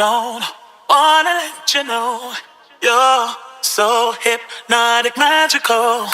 don't wanna let you know you're so hypnotic, magical.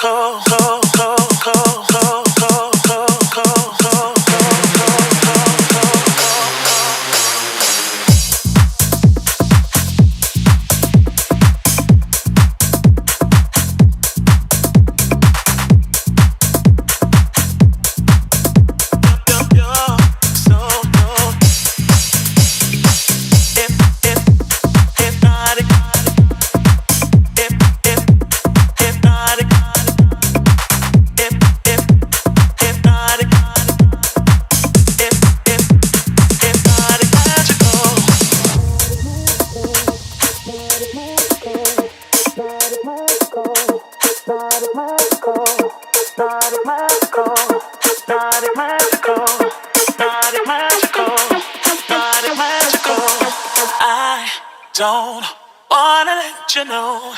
Don't wanna let you know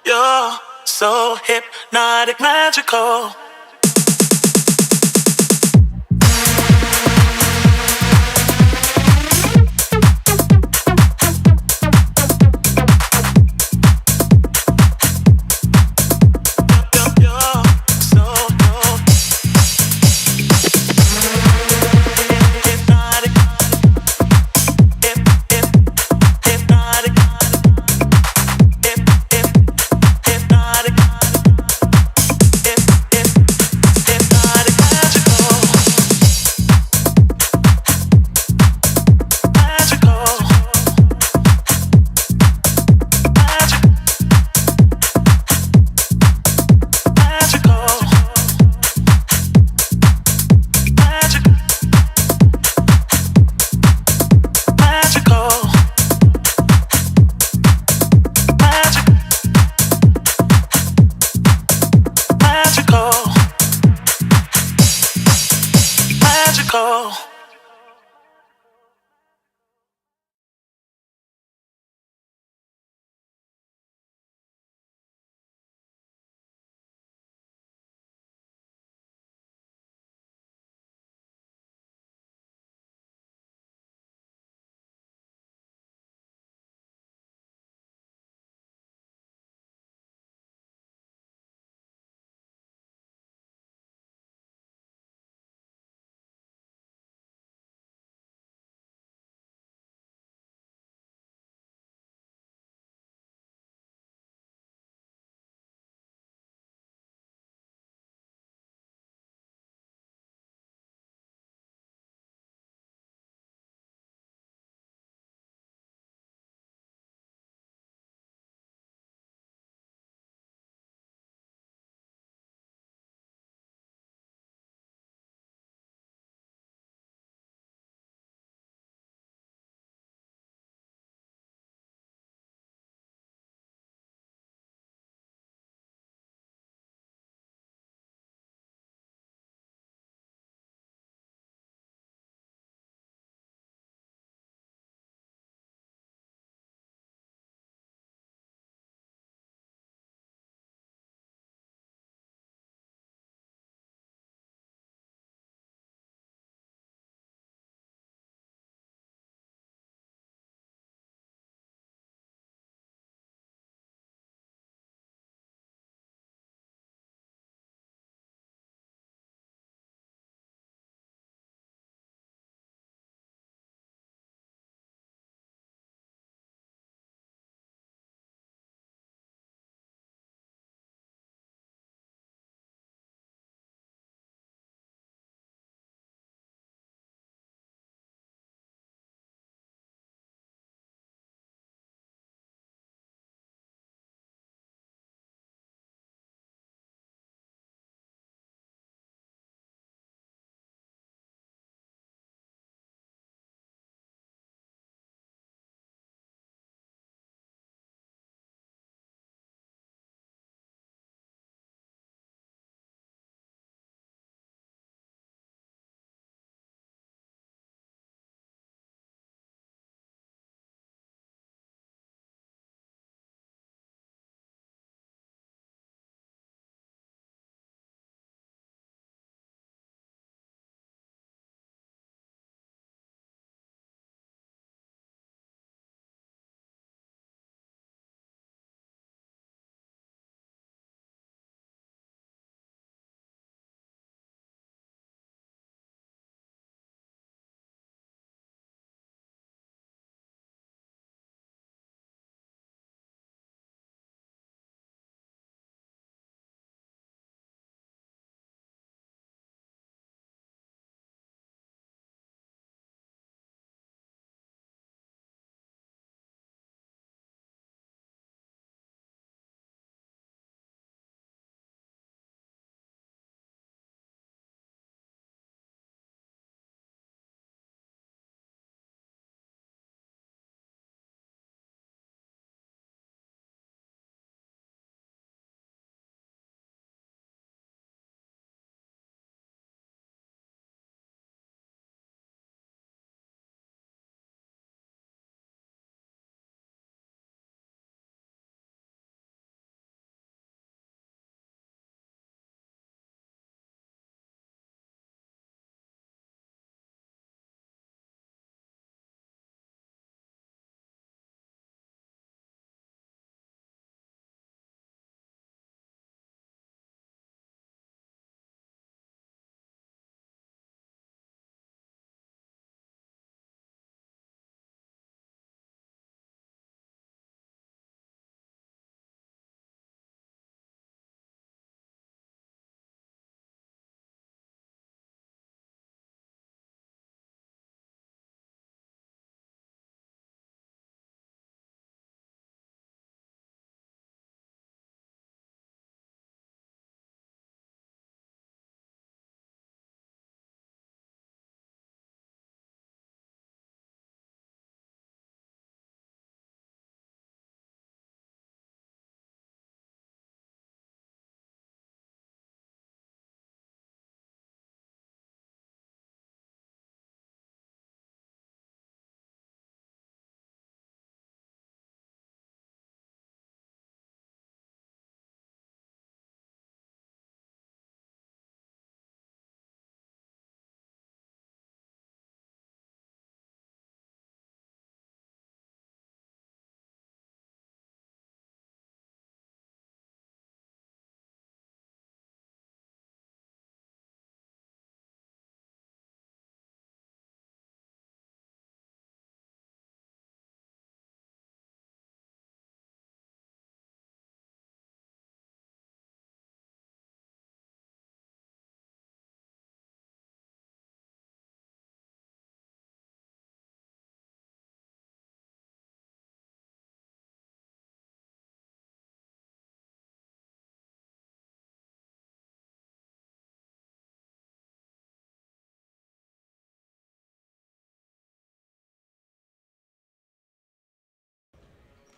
you're so hypnotic, magical.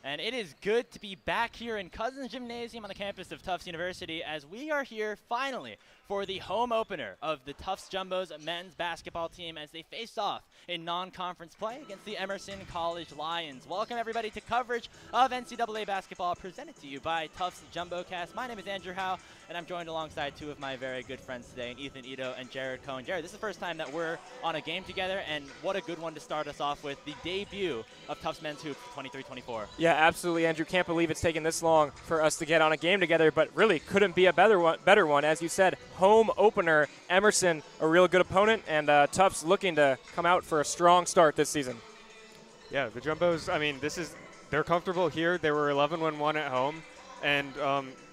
And it is good to be back here in Cousins Gymnasium on the campus of Tufts University as we are here finally for the home opener of the Tufts Jumbos men's basketball team as they face off in non-conference play against the Emerson College Lions. Welcome everybody to coverage of NCAA basketball presented to you by Tufts JumboCast. My name is Andrew Howe and I'm joined alongside two of my very good friends today, Ethan Ito and Jared Cohen. Jared, this is the first time that we're on a game together, and what a good one to start us off with, the debut of Tufts men's hoops 23-24. Yeah, absolutely, Andrew. Can't believe it's taken this long for us to get on a game together, but really couldn't be a better one. As you said, home opener, Emerson, a real good opponent, and Tufts looking to come out for a strong start this season. Yeah, the Jumbos, I mean, they're comfortable here. They were 11-1 at home, and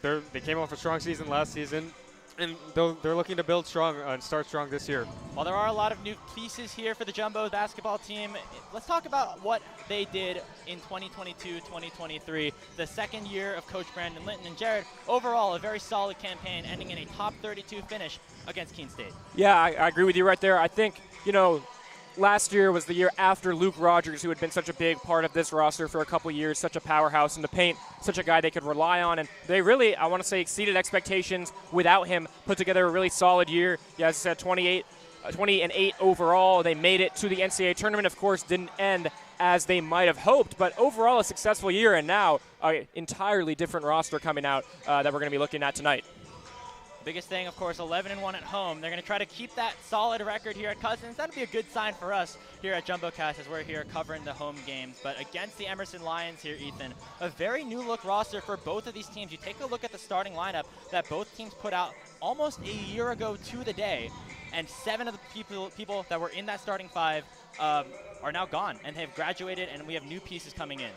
they came off a strong season last season, and they're looking to build strong and start strong this year. While there are a lot of new pieces here for the Jumbo basketball team, let's talk about what they did in 2022-2023, the second year of Coach Brandon Linton. And Jared, overall, a very solid campaign, ending in a top 32 finish against Keene State. Yeah, I agree with you right there. I think, last year was the year after Luke Rogers, who had been such a big part of this roster for a couple years, such a powerhouse in the paint, such a guy they could rely on. And they really, I want to say, exceeded expectations without him, put together a really solid year. Yeah, as I said, 20-8 overall. They made it to the NCAA tournament. Of course, didn't end as they might have hoped, but overall a successful year, and now an entirely different roster coming out that we're going to be looking at tonight. Biggest thing, of course, 11-1 at home. They're going to try to keep that solid record here at Cousins. That'd be a good sign for us here at JumboCast as we're here covering the home games. But against the Emerson Lions here, Ethan, a very new-look roster for both of these teams. You take a look at the starting lineup that both teams put out almost a year ago to the day, and 7 of the people that were in that starting 5 are now gone and have graduated, and we have new pieces coming in.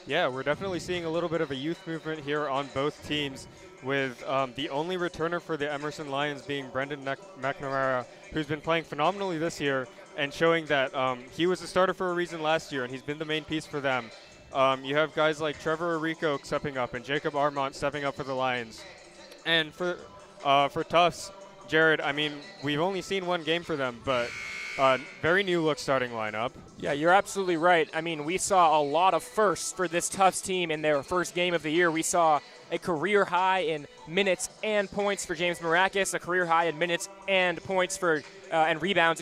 Yeah, we're definitely seeing a little bit of a youth movement here on both teams, with the only returner for the Emerson Lions being Brendan McNamara, who's been playing phenomenally this year and showing that he was a starter for a reason last year, and he's been the main piece for them. You have guys like Trevor Arico stepping up and Jacob Armont stepping up for the Lions. And for Tufts, Jared, I mean, we've only seen one game for them, but very new look starting lineup. Yeah, you're absolutely right. I mean, we saw a lot of firsts for this Tufts team in their first game of the year. We saw a career high in minutes and points for James Marakis, a career high in minutes and points for and rebounds,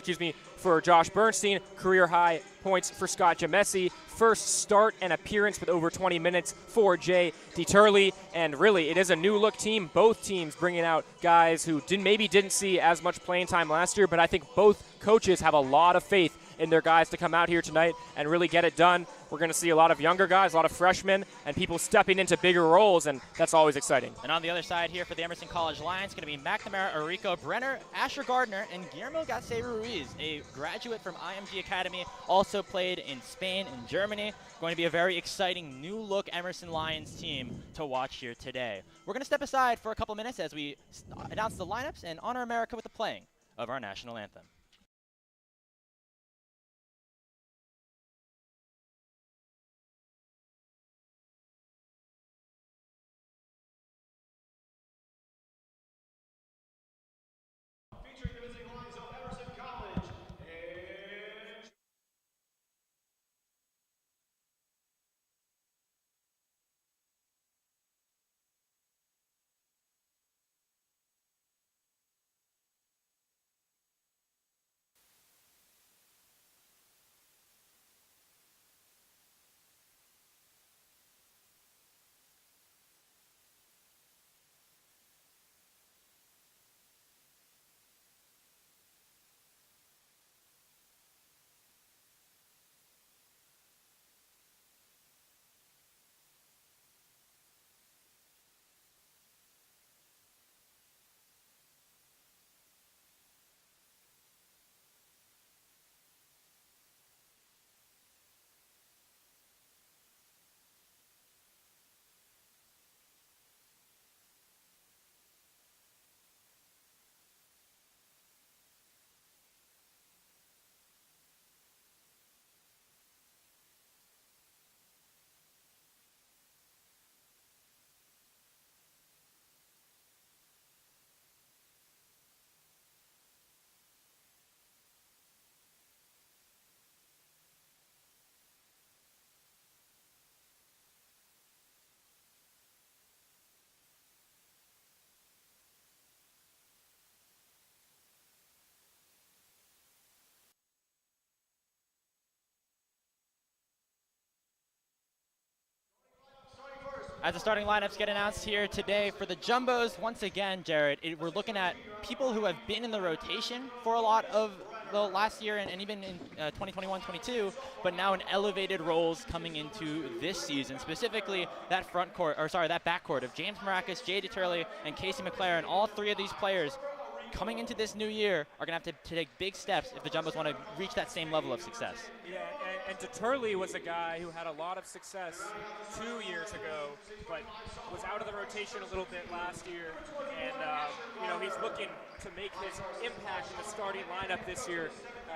for Josh Bernstein, career high points for Scott Gemesi, first start and appearance with over 20 minutes for Jay DeTurley, and really it is a new look team. Both teams bringing out guys who maybe didn't see as much playing time last year, but I think both coaches have a lot of faith in their guys to come out here tonight and really get it done. We're going to see a lot of younger guys, a lot of freshmen, and people stepping into bigger roles, and that's always exciting. And on the other side here for the Emerson College Lions, going to be McNamara, Arico Brenner, Asher Gardner, and Guillermo Garcia Ruiz, a graduate from IMG Academy, also played in Spain and Germany. Going to be a very exciting new-look Emerson Lions team to watch here today. We're going to step aside for a couple minutes as we announce the lineups and honor America with the playing of our national anthem. As the starting lineups get announced here today for the Jumbos, once again, Jared, we're looking at people who have been in the rotation for a lot of the last year and even in 2021-22, but now in elevated roles coming into this season. Specifically, that that backcourt of James Maracas, Jay DeTurley, and Casey McLaren. All three of these players coming into this new year are going to have to take big steps if the Jumbos want to reach that same level of success. Yeah, and DeTurley was a guy who had a lot of success 2 years ago, but was out of the rotation a little bit last year. And, he's looking to make his impact in the starting lineup this year.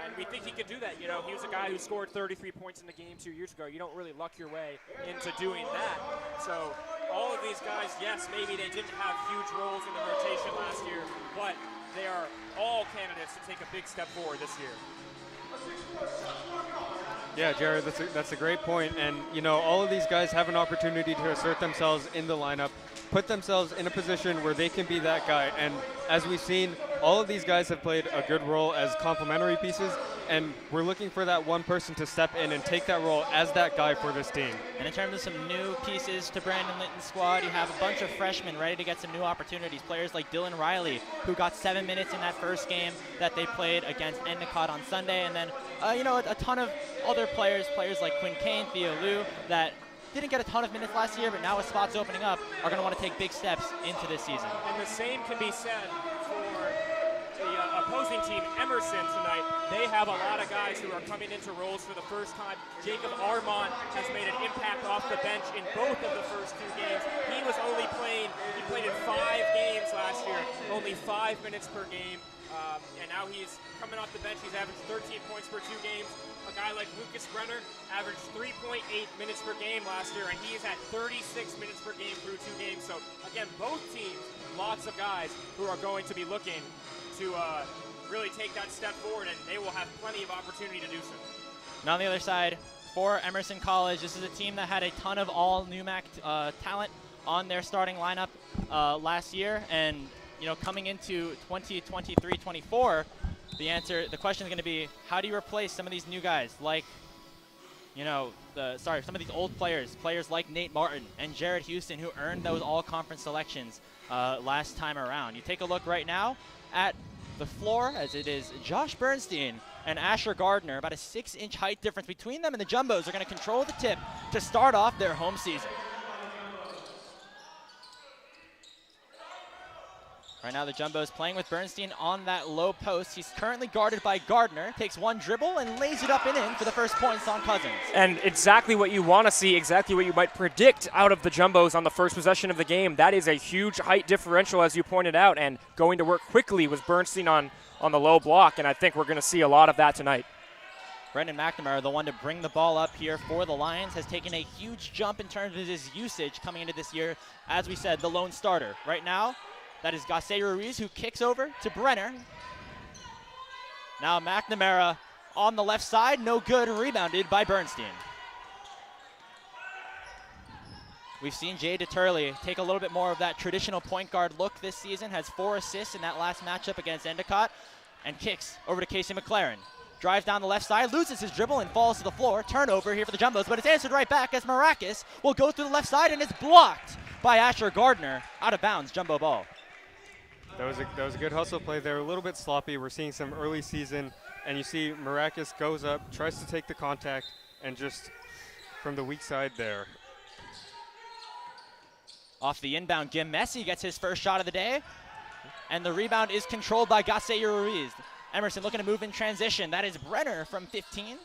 And we think he could do that. He was a guy who scored 33 points in the game 2 years ago. You don't really luck your way into doing that. So all of these guys, yes, maybe they didn't have huge roles in the rotation last year, but they are all candidates to take a big step forward this year. Yeah, Jared, that's a great point. And, all of these guys have an opportunity to assert themselves in the lineup, put themselves in a position where they can be that guy. And as we've seen, all of these guys have played a good role as complementary pieces, and we're looking for that one person to step in and take that role as that guy for this team. And in terms of some new pieces to Brandon Linton's squad, you have a bunch of freshmen ready to get some new opportunities. Players like Dylan Riley, who got 7 minutes in that first game that they played against Endicott on Sunday. And then, a ton of other players like Quinn Kane, Theo Liu, that didn't get a ton of minutes last year, but now with spots opening up, are going to want to take big steps into this season. And the same can be said for the opposing team, Emerson, tonight. They have a lot of guys who are coming into roles for the first time. Jacob Armand has made an impact off the bench in both of the first 2 games. He played in 5 games last year, only 5 minutes per game. And now he's coming off the bench. He's averaged 13 points per 2 games. A guy like Lucas Brenner averaged 3.8 minutes per game last year, and he's at 36 minutes per game through 2 games. So, again, both teams, lots of guys who are going to be looking to really take that step forward, and they will have plenty of opportunity to do so. And on the other side, for Emerson College, this is a team that had a ton of all-NUMAC talent on their starting lineup last year, and coming into 2023-24, the question is going to be, how do you replace some of these new guys like, some of these old players like Nate Martin and Jared Houston, who earned those all-conference selections last time around. You take a look right now at the floor, as it is Josh Bernstein and Asher Gardner, about a 6-inch height difference between them, and the Jumbos are going to control the tip to start off their home season. Right now, the Jumbos playing with Bernstein on that low post. He's currently guarded by Gardner. Takes one dribble and lays it up and in for the first points on Cousins. And exactly what you want to see, exactly what you might predict out of the Jumbos on the first possession of the game. That is a huge height differential, as you pointed out, and going to work quickly with Bernstein on the low block, and I think we're going to see a lot of that tonight. Brendan McNamara, the one to bring the ball up here for the Lions, has taken a huge jump in terms of his usage coming into this year. As we said, the lone starter. Right now, that is Gasset Ruiz, who kicks over to Brenner. Now McNamara on the left side, no good, rebounded by Bernstein. We've seen Jay DeTurley take a little bit more of that traditional point guard look this season, has 4 assists in that last matchup against Endicott, and kicks over to Casey McLaren. Drives down the left side, loses his dribble, and falls to the floor. Turnover here for the Jumbos, but it's answered right back as Maracas will go through the left side, and it's blocked by Asher Gardner. Out of bounds, Jumbo ball. That was a good hustle play there. A little bit sloppy. We're seeing some early season, and you see Maracas goes up, tries to take the contact, and just from the weak side there. Off the inbound, Jim Messi gets his first shot of the day, and the rebound is controlled by Gasset Ruiz. Emerson looking to move in transition. That is Brenner from 15.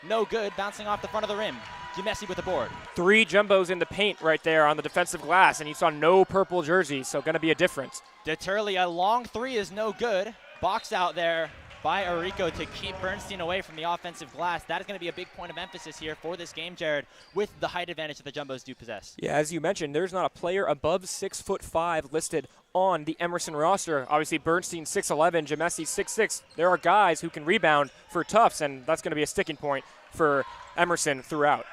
No good, bouncing off the front of the rim. Messi with the board. 3 Jumbos in the paint right there on the defensive glass, and you saw no purple jerseys, so going to be a difference. DeTurley, a long 3 is no good. Box out there by Arico to keep Bernstein away from the offensive glass. That is going to be a big point of emphasis here for this game, Jared, with the height advantage that the Jumbos do possess. Yeah, as you mentioned, there's not a player above 6'5" listed on the Emerson roster. Obviously, Bernstein 6'11", Jamesi 6'6". There are guys who can rebound for Tufts, and that's going to be a sticking point for Emerson throughout.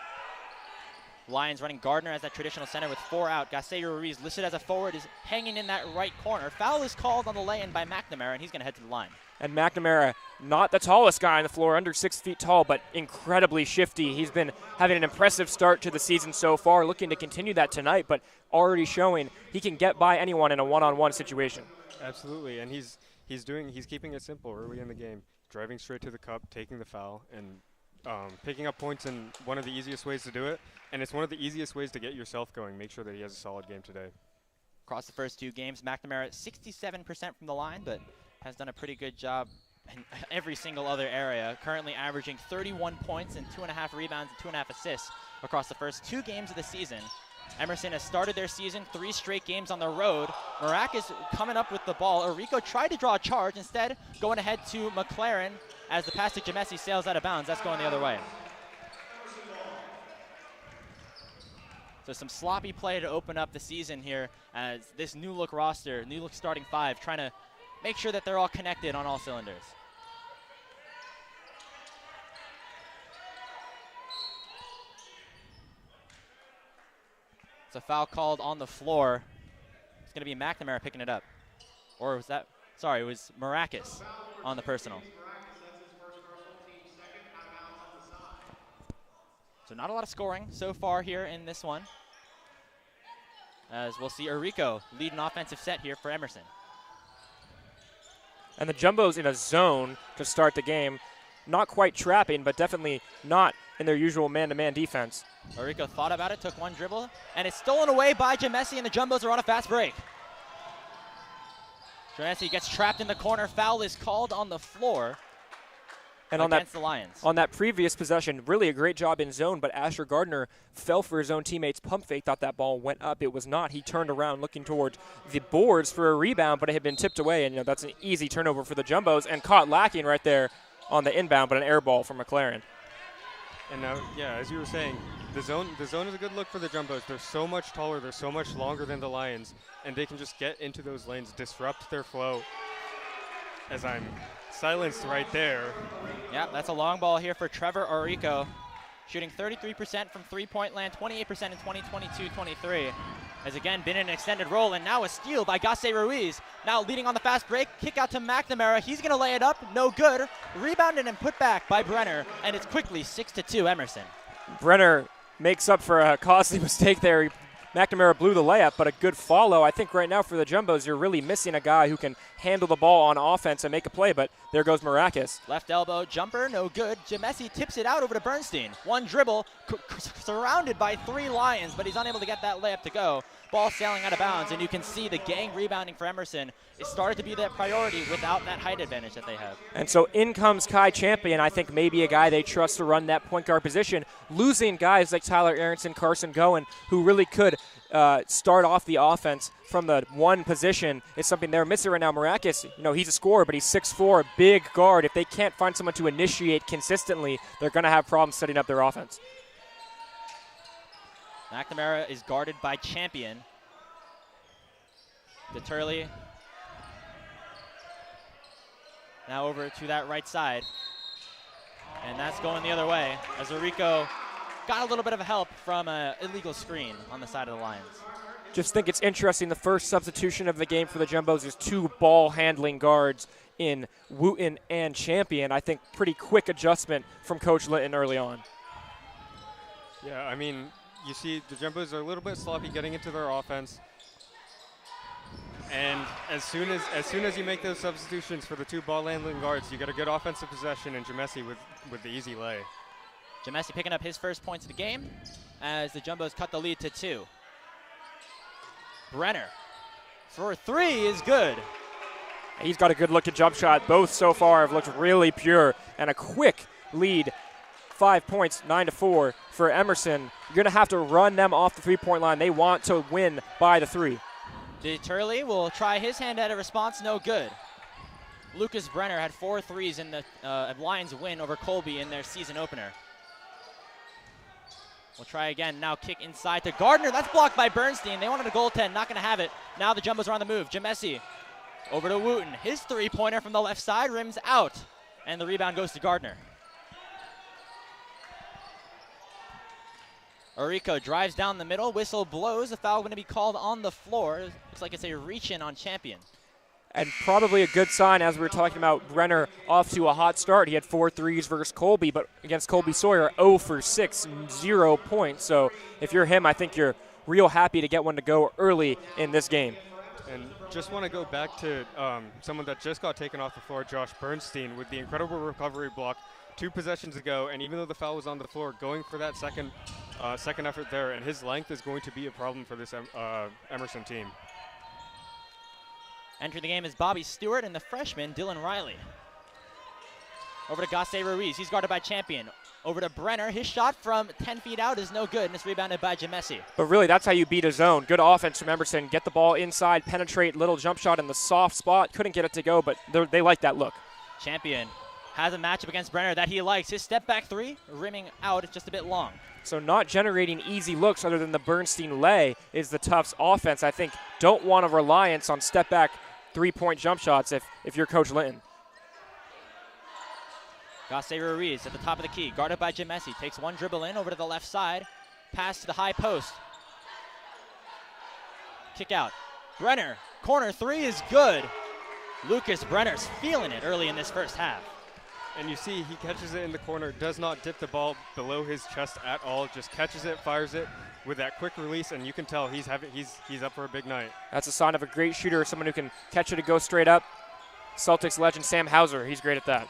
Lions running Gardner as that traditional center with 4 out. Gasay Ruiz, listed as a forward, is hanging in that right corner. Foul is called on the lay-in by McNamara, and he's going to head to the line. And McNamara, not the tallest guy on the floor, under 6 feet tall, but incredibly shifty. He's been having an impressive start to the season so far, looking to continue that tonight, but already showing he can get by anyone in a one-on-one situation. Absolutely, and he's keeping it simple early in the game, driving straight to the cup, taking the foul, and picking up points in one of the easiest ways to do it, and it's one of the easiest ways to get yourself going. Make sure that he has a solid game today. Across the first 2 games, McNamara 67% from the line, but has done a pretty good job in every single other area, currently averaging 31 points and 2.5 rebounds and 2.5 assists across the first 2 games of the season. Emerson has started their season 3 straight games on the road. Maracas coming up with the ball. Orico tried to draw a charge, instead going ahead to McLaren as the pass to Jamesi sails out of bounds. That's going the other way. So some sloppy play to open up the season here as this new look roster, new look starting 5, trying to make sure that they're all connected on all cylinders. It's a foul called on the floor. It's going to be McNamara picking it up. Or was that, sorry, it was Maracas on the personal. So not a lot of scoring so far here in this one, as we'll see Orico lead an offensive set here for Emerson. And the Jumbos in a zone to start the game. Not quite trapping, but definitely not in their usual man-to-man defense. Orico thought about it, took one dribble, and it's stolen away by Jamesi, and the Jumbos are on a fast break. Jamesi gets trapped in the corner. Foul is called on the floor. And against the Lions. On that previous possession, really a great job in zone, but Asher Gardner fell for his own teammate's pump fake, thought that ball went up. It was not. He turned around looking towards the boards for a rebound, but it had been tipped away, and that's an easy turnover for the Jumbos, and caught lacking right there on the inbound, but an air ball from McLaren. And now, yeah, as you were saying, the zone is a good look for the Jumbos. They're so much taller, they're so much longer than the Lions, and they can just get into those lanes, disrupt their flow. As I'm silenced right there. Yeah, that's a long ball here for Trevor Orico, shooting 33% from three-point land, 28% in 2022-23. Has again been in an extended role, and now a steal by Gasay Ruiz. Now leading on the fast break, kick out to McNamara. He's going to lay it up, no good. Rebounded and put back by Brenner, and it's quickly 6-2 Emerson. Brenner makes up for a costly mistake there. McNamara blew the layup, but a good follow. I think right now for the Jumbos, you're really missing a guy who can handle the ball on offense and make a play, but there goes Maracas. Left elbow jumper, no good. Jamesi tips it out over to Bernstein. One dribble, surrounded by 3 Lions, but he's unable to get that layup to go. Ball sailing out of bounds, and you can see the gang rebounding for Emerson. It started to be their priority without that height advantage that they have. And so in comes Kai Champion, I think maybe a guy they trust to run that point guard position, losing guys like Tyler Aronson, Carson Goen, who really could start off the offense from the one position is something they're missing right now. Maracas, he's a scorer, but he's 6'4", big guard. If they can't find someone to initiate consistently, they're going to have problems setting up their offense. McNamara is guarded by Champion. DeTurley now over to that right side. And that's going the other way as Orico got a little bit of help from an illegal screen on the side of the Lions. Just think it's interesting. The first substitution of the game for the Jumbos is 2 ball-handling guards in Wooten and Champion. I think pretty quick adjustment from Coach Litton early on. Yeah, I mean, you see the Jumbos are a little bit sloppy getting into their offense. And as soon as you make those substitutions for the 2 ball-handling guards, you get a good offensive possession, and Jamesi with the easy lay. Jamesi picking up his first points of the game as the Jumbos cut the lead to 2. Brenner for 3 is good. He's got a good look at jump shot. Both so far have looked really pure, and a quick lead. 5 points, 9-4 for Emerson. You're going to have to run them off the 3-point line. They want to win by the 3. DeTurley will try his hand at a response, no good. Lucas Brenner had 4 threes in the Lions win over Colby in their season opener. We'll try again, now kick inside to Gardner. That's blocked by Bernstein. They wanted a goaltend, not gonna have it. Now the Jumbos are on the move. Jamesi over to Wooten. His 3-pointer from the left side rims out, and the rebound goes to Gardner. Orico drives down the middle, whistle blows, a foul going to be called on the floor. Looks like it's a reach-in on Champion. And probably a good sign, as we were talking about Brenner off to a hot start. He had 4 threes versus Colby, but against Colby Sawyer, 0 for 6, 0 points. So if you're him, I think you're real happy to get one to go early in this game. And just want to go back to someone that just got taken off the floor, Josh Bernstein, with the incredible recovery block 2 possessions ago. And even though the foul was on the floor, going for that second effort there, and his length is going to be a problem for this Emerson team. Entering the game is Bobby Stewart and the freshman, Dylan Riley. Over to Gasse Ruiz. He's guarded by Champion. Over to Brenner. His shot from 10 feet out is no good, and it's rebounded by Jamesi. But really, that's how you beat a zone. Good offense from Emerson. Get the ball inside, penetrate, little jump shot in the soft spot. Couldn't get it to go, but they like that look. Champion has a matchup against Brenner that he likes. His step back 3, rimming out, it's just a bit long. So not generating easy looks other than the Bernstein lay is the Tufts offense. I think don't want a reliance on step back 3-point jump shots if you're Coach Linton. Gasse Ruiz at the top of the key, guarded by Jamesi. Takes one dribble in over to the left side. Pass to the high post. Kick out. Brenner, corner 3 is good. Lucas Brenner's feeling it early in this first half. And you see he catches it in the corner, does not dip the ball below his chest at all, just catches it, fires it with that quick release, and you can tell he's up for a big night. That's a sign of a great shooter, someone who can catch it and go straight up. Celtics legend Sam Hauser, he's great at that.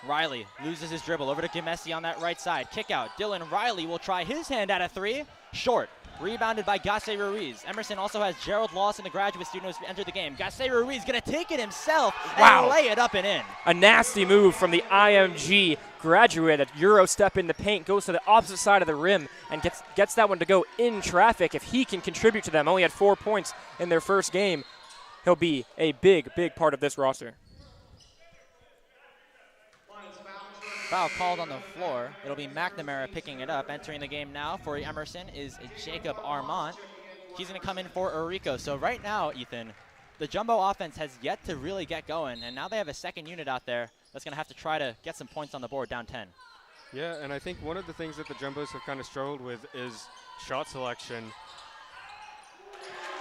Riley loses his dribble over to Gamesi on that right side. Kick out. Dylan Riley will try his hand at a 3. Short. Rebounded by Gasse Ruiz. Emerson also has Gerald Lawson, the graduate student who's entered the game. Gasse Ruiz going to take it himself and lay it up and in. A nasty move from the IMG graduate. A Euro step in the paint, goes to the opposite side of the rim and gets that one to go in traffic. If he can contribute to them, only had 4 points in their first game, he'll be a big, big part of this roster. Foul called on the floor. It'll be McNamara picking it up. Entering the game now for Emerson is Jacob Armand. He's going to come in for Orico. So right now, Ethan, the Jumbo offense has yet to really get going, and now they have a second unit out there that's going to have to try to get some points on the board, down 10. Yeah, and I think one of the things that the Jumbos have kind of struggled with is shot selection.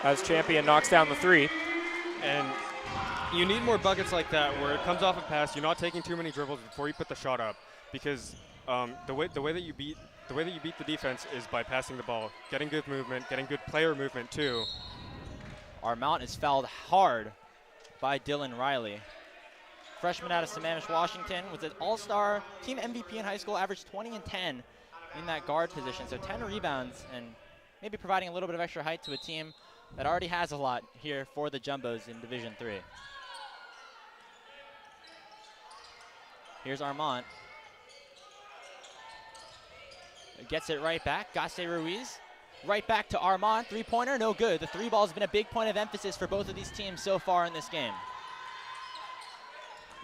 As Champion knocks down the 3. And you need more buckets like that where it comes off a pass. You're not taking too many dribbles before you put the shot up, because the way that you beat the defense is by passing the ball, getting good movement, getting good player movement too. Armand is fouled hard by Dylan Riley. Freshman out of Sammamish, Washington, was an all-star team MVP in high school, averaged 20 and 10 in that guard position. So 10 rebounds and maybe providing a little bit of extra height to a team that already has a lot here for the Jumbos in Division III. Here's Armand. Gets it right back. Gasse Ruiz. Right back to Armand. 3-pointer, no good. The 3 ball has been a big point of emphasis for both of these teams so far in this game.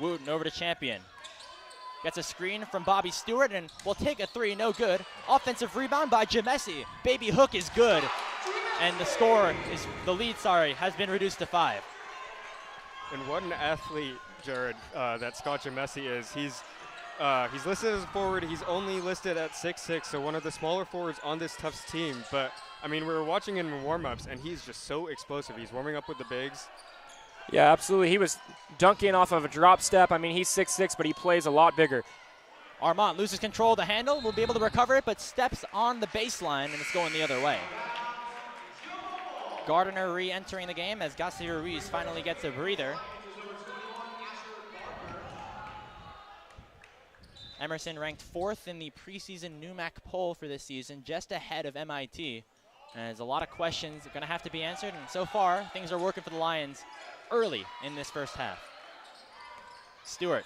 Wooten over to Champion. Gets a screen from Bobby Stewart and will take a 3, no good. Offensive rebound by Jamesi. Baby hook is good. And the lead has been reduced to 5. And what an athlete, Jared, that Scott Jamesi is. He's listed as a forward. He's only listed at 6'6", so one of the smaller forwards on this Tufts team. But, I mean, we were watching him in warm-ups, and he's just so explosive. He's warming up with the bigs. Yeah, absolutely. He was dunking off of a drop step. I mean, he's 6'6", but he plays a lot bigger. Armand loses control of the handle. Will be able to recover it, but steps on the baseline, and it's going the other way. Gardner re-entering the game as Gasse Ruiz finally gets a breather. Emerson ranked 4th in the preseason NUMAC poll for this season, just ahead of MIT. And there's a lot of questions that are going to have to be answered, and so far, things are working for the Lions early in this first half. Stewart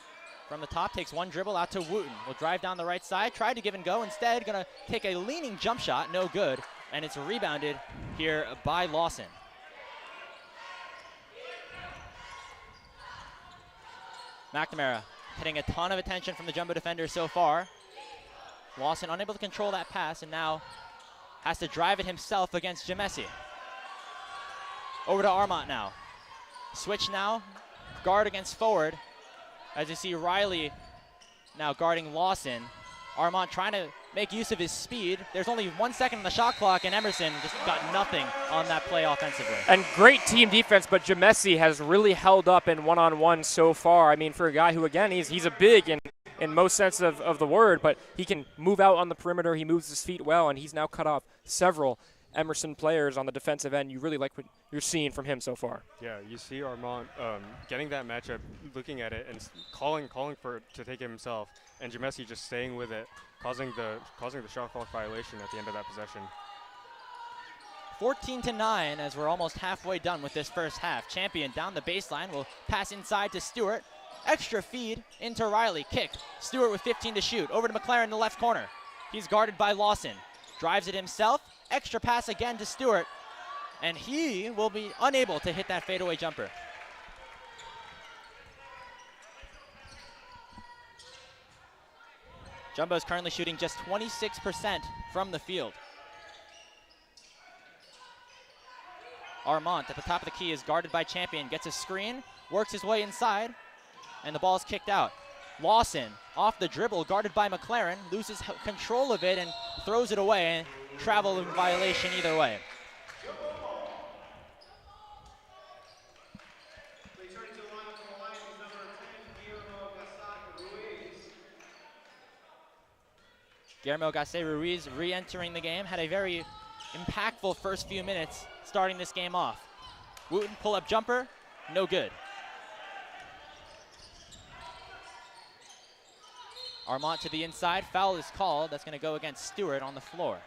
from the top takes one dribble out to Wooten. Will drive down the right side, tried to give and go, instead going to take a leaning jump shot, no good. And it's rebounded here by Lawson. McNamara hitting a ton of attention from the Jumbo defenders so far. Lawson unable to control that pass and now has to drive it himself against Jamesi. Over to Armand now. Switch now, guard against forward. As you see Riley now guarding Lawson. Armand trying to make use of his speed. There's only 1 second on the shot clock, and Emerson just got nothing on that play offensively. And great team defense, but Jamesi has really held up in one-on-one so far. I mean, for a guy who, again, he's a big in most sense of the word, but he can move out on the perimeter. He moves his feet well, and he's now cut off several Emerson players on the defensive end. You really like what you're seeing from him so far. Yeah, you see Armand getting that matchup, looking at it, and calling for it to take it himself, and Jamesi just staying with it, causing the shot clock violation at the end of that possession. 14-9 as we're almost halfway done with this first half. Champion down the baseline will pass inside to Stewart. Extra feed into Riley. Kick. Stewart with 15 to shoot. Over to McLaren in the left corner. He's guarded by Lawson. Drives it himself. Extra pass again to Stewart. And he will be unable to hit that fadeaway jumper. Jumbo's currently shooting just 26% from the field. Armand at the top of the key is guarded by Champion. Gets a screen. Works his way inside. And the ball is kicked out. Lawson off the dribble, guarded by McLaren, loses control of it and throws it away. Travel in violation either way. Guillermo Gasset Ruiz re-entering the game, had a very impactful first few minutes starting this game off. Wooten pull-up jumper, no good. Armand to the inside, foul is called. That's going to go against Stewart on the floor.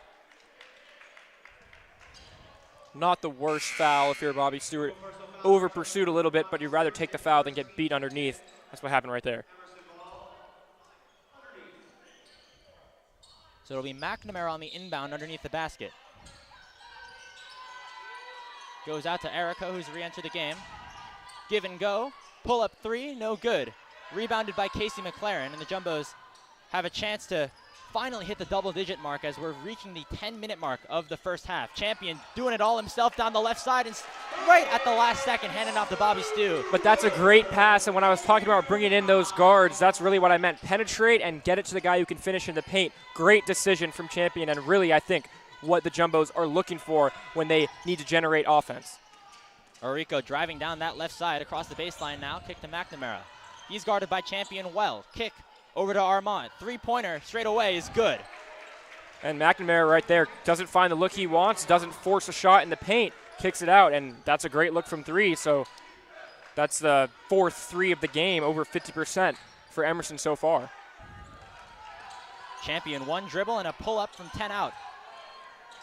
Not the worst foul if you're Bobby Stewart. Over pursued a little bit, but you'd rather take the foul than get beat underneath. That's what happened right there. So it'll be McNamara on the inbound underneath the basket. Goes out to Erico, who's re-entered the game. Give and go. Pull up three, no good. Rebounded by Casey McLaren, and the Jumbos have a chance to finally hit the double-digit mark as we're reaching the 10-minute mark of the first half. Champion doing it all himself down the left side and right at the last second handing off to Bobby Stew. But that's a great pass, and when I was talking about bringing in those guards, that's really what I meant. Penetrate and get it to the guy who can finish in the paint. Great decision from Champion, and really, I think, what the Jumbos are looking for when they need to generate offense. Orico driving down that left side across the baseline now. Kick to McNamara. He's guarded by Champion well. Kick over to Armand. Three-pointer straight away is good. And McNamara right there doesn't find the look he wants, doesn't force a shot in the paint, kicks it out, and that's a great look from three. So that's the fourth three of the game, over 50% for Emerson so far. Champion one dribble and a pull-up from 10 out.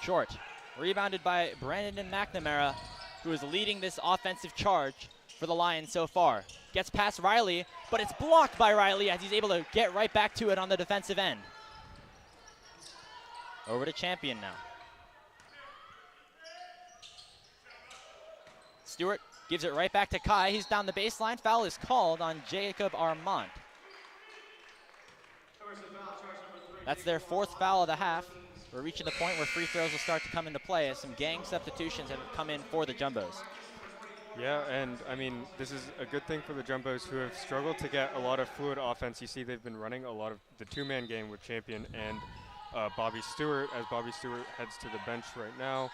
Short. Rebounded by Brandon McNamara, who is leading this offensive charge for the Lions so far. Gets past Riley, but it's blocked by Riley as he's able to get right back to it on the defensive end. Over to Champion now. Stewart gives it right back to Kai. He's down the baseline. Foul is called on Jacob Armand. That's their fourth foul of the half. We're reaching the point where free throws will start to come into play as some gang substitutions have come in for the Jumbos. Yeah, and I mean, this is a good thing for the Jumbos who have struggled to get a lot of fluid offense. You see they've been running a lot of the two-man game with Champion and Bobby Stewart, as Bobby Stewart heads to the bench right now.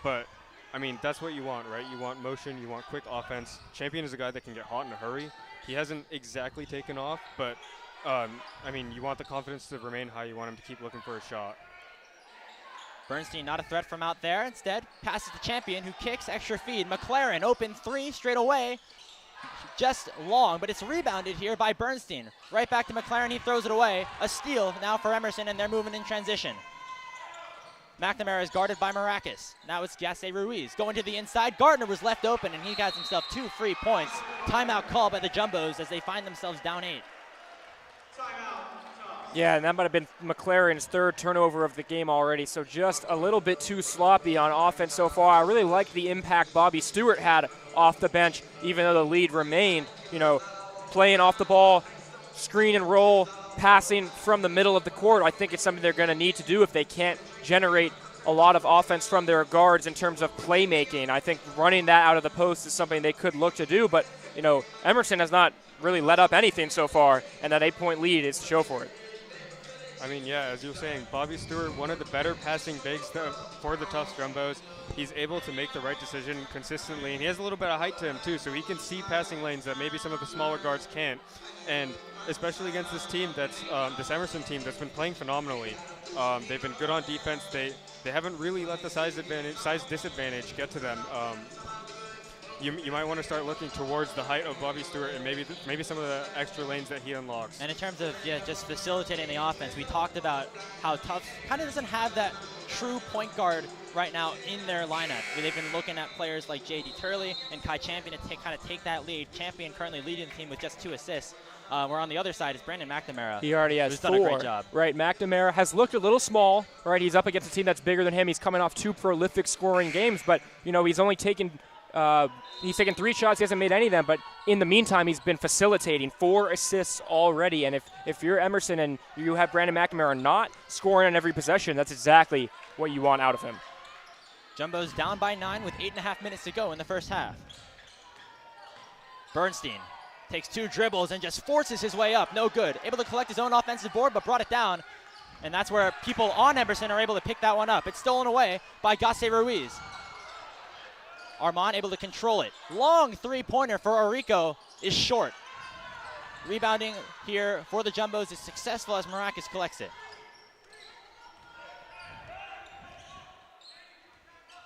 But, I mean, that's what you want, right? You want motion, you want quick offense. Champion is a guy that can get hot in a hurry. He hasn't exactly taken off, but, I mean, you want the confidence to remain high. You want him to keep looking for a shot. Bernstein not a threat from out there. Instead, passes to Champion, who kicks, extra feed. McLaren open three straight away. Just long, but it's rebounded here by Bernstein. Right back to McLaren, he throws it away. A steal now for Emerson, and they're moving in transition. McNamara is guarded by Maracas. Now it's Gasset Ruiz going to the inside. Gardner was left open, and he got himself 2 free points. Timeout called by the Jumbos as they find themselves down 8. Yeah, and that might have been McLaren's third turnover of the game already, so just a little bit too sloppy on offense so far. I really like the impact Bobby Stewart had off the bench, even though the lead remained. You know, playing off the ball, screen and roll, passing from the middle of the court. I think it's something they're going to need to do if they can't generate a lot of offense from their guards in terms of playmaking. I think running that out of the post is something they could look to do, but, you know, Emerson has not really let up anything so far, and that 8-point lead is to show for it. I mean, yeah, as you were saying, Bobby Stewart, one of the better passing bigs for the Tufts Jumbos. He's able to make the right decision consistently, and he has a little bit of height to him too, so he can see passing lanes that maybe some of the smaller guards can't. And especially against this team this Emerson team that's been playing phenomenally. They've been good on defense. They haven't really let the size disadvantage get to them. You might want to start looking towards the height of Bobby Stewart and maybe some of the extra lanes that he unlocks. And in terms of just facilitating the offense, we talked about how Tufts kind of doesn't have that true point guard right now in their lineup. They've been looking at players like J.D. Turley and Kai Champion to kind of take that lead. Champion currently leading the team with just 2 assists. Where on the other side is Brandon McNamara. He already has 4. Done a great job. Right, McNamara has looked a little small. Right, he's up against a team that's bigger than him. He's coming off 2 prolific scoring games, but he's only taken. He's taken 3 shots. He hasn't made any of them, but in the meantime, he's been facilitating 4 assists already. And if you're Emerson and you have Brandon McNamara not scoring on every possession, that's exactly what you want out of him. Jumbo's down by 9 with 8.5 minutes to go in the first half. Bernstein takes 2 dribbles and just forces his way up. No good. Able to collect his own offensive board, but brought it down. And that's where people on Emerson are able to pick that one up. It's stolen away by Gase Ruiz. Armand able to control it. Long 3-pointer for Orico is short. Rebounding here for the Jumbos is successful as Maracas collects it.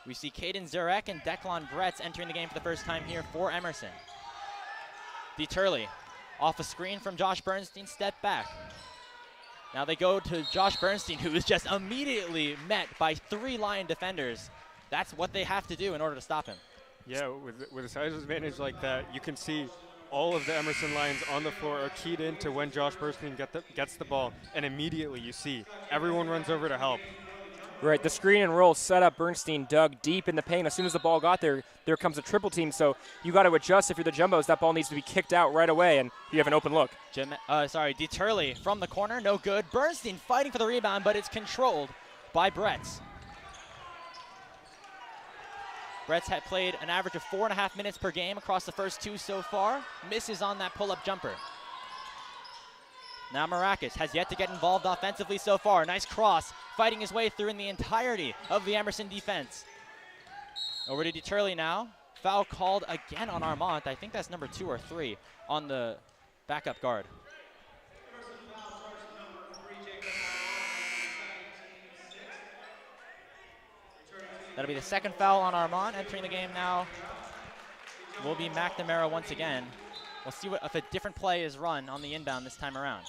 We see Caden Zurek and Declan Bretz entering the game for the first time here for Emerson. D. Turley off a screen from Josh Bernstein, step back. Now they go to Josh Bernstein, who is just immediately met by 3 Lion defenders. That's what they have to do in order to stop him. Yeah, with a size advantage like that, you can see all of the Emerson Lions on the floor are keyed into when Josh Bernstein gets the ball, and immediately you see everyone runs over to help. Right, the screen and roll set up. Bernstein dug deep in the paint. As soon as the ball got there, there comes a triple team. So you got to adjust if you're the Jumbos. That ball needs to be kicked out right away, and you have an open look. D. Turley from the corner, no good. Bernstein fighting for the rebound, but it's controlled by Bretz. Bretz had played an average of 4.5 minutes per game across the first 2 so far. Misses on that pull-up jumper. Now Maracas has yet to get involved offensively so far. Nice cross, fighting his way through in the entirety of the Emerson defense. Over to D. Turley now. Foul called again on Armand. I think that's number 2 or 3 on the backup guard. That'll be the second foul on Armand. Entering the game now will be McNamara once again. We'll see if a different play is run on the inbound this time around.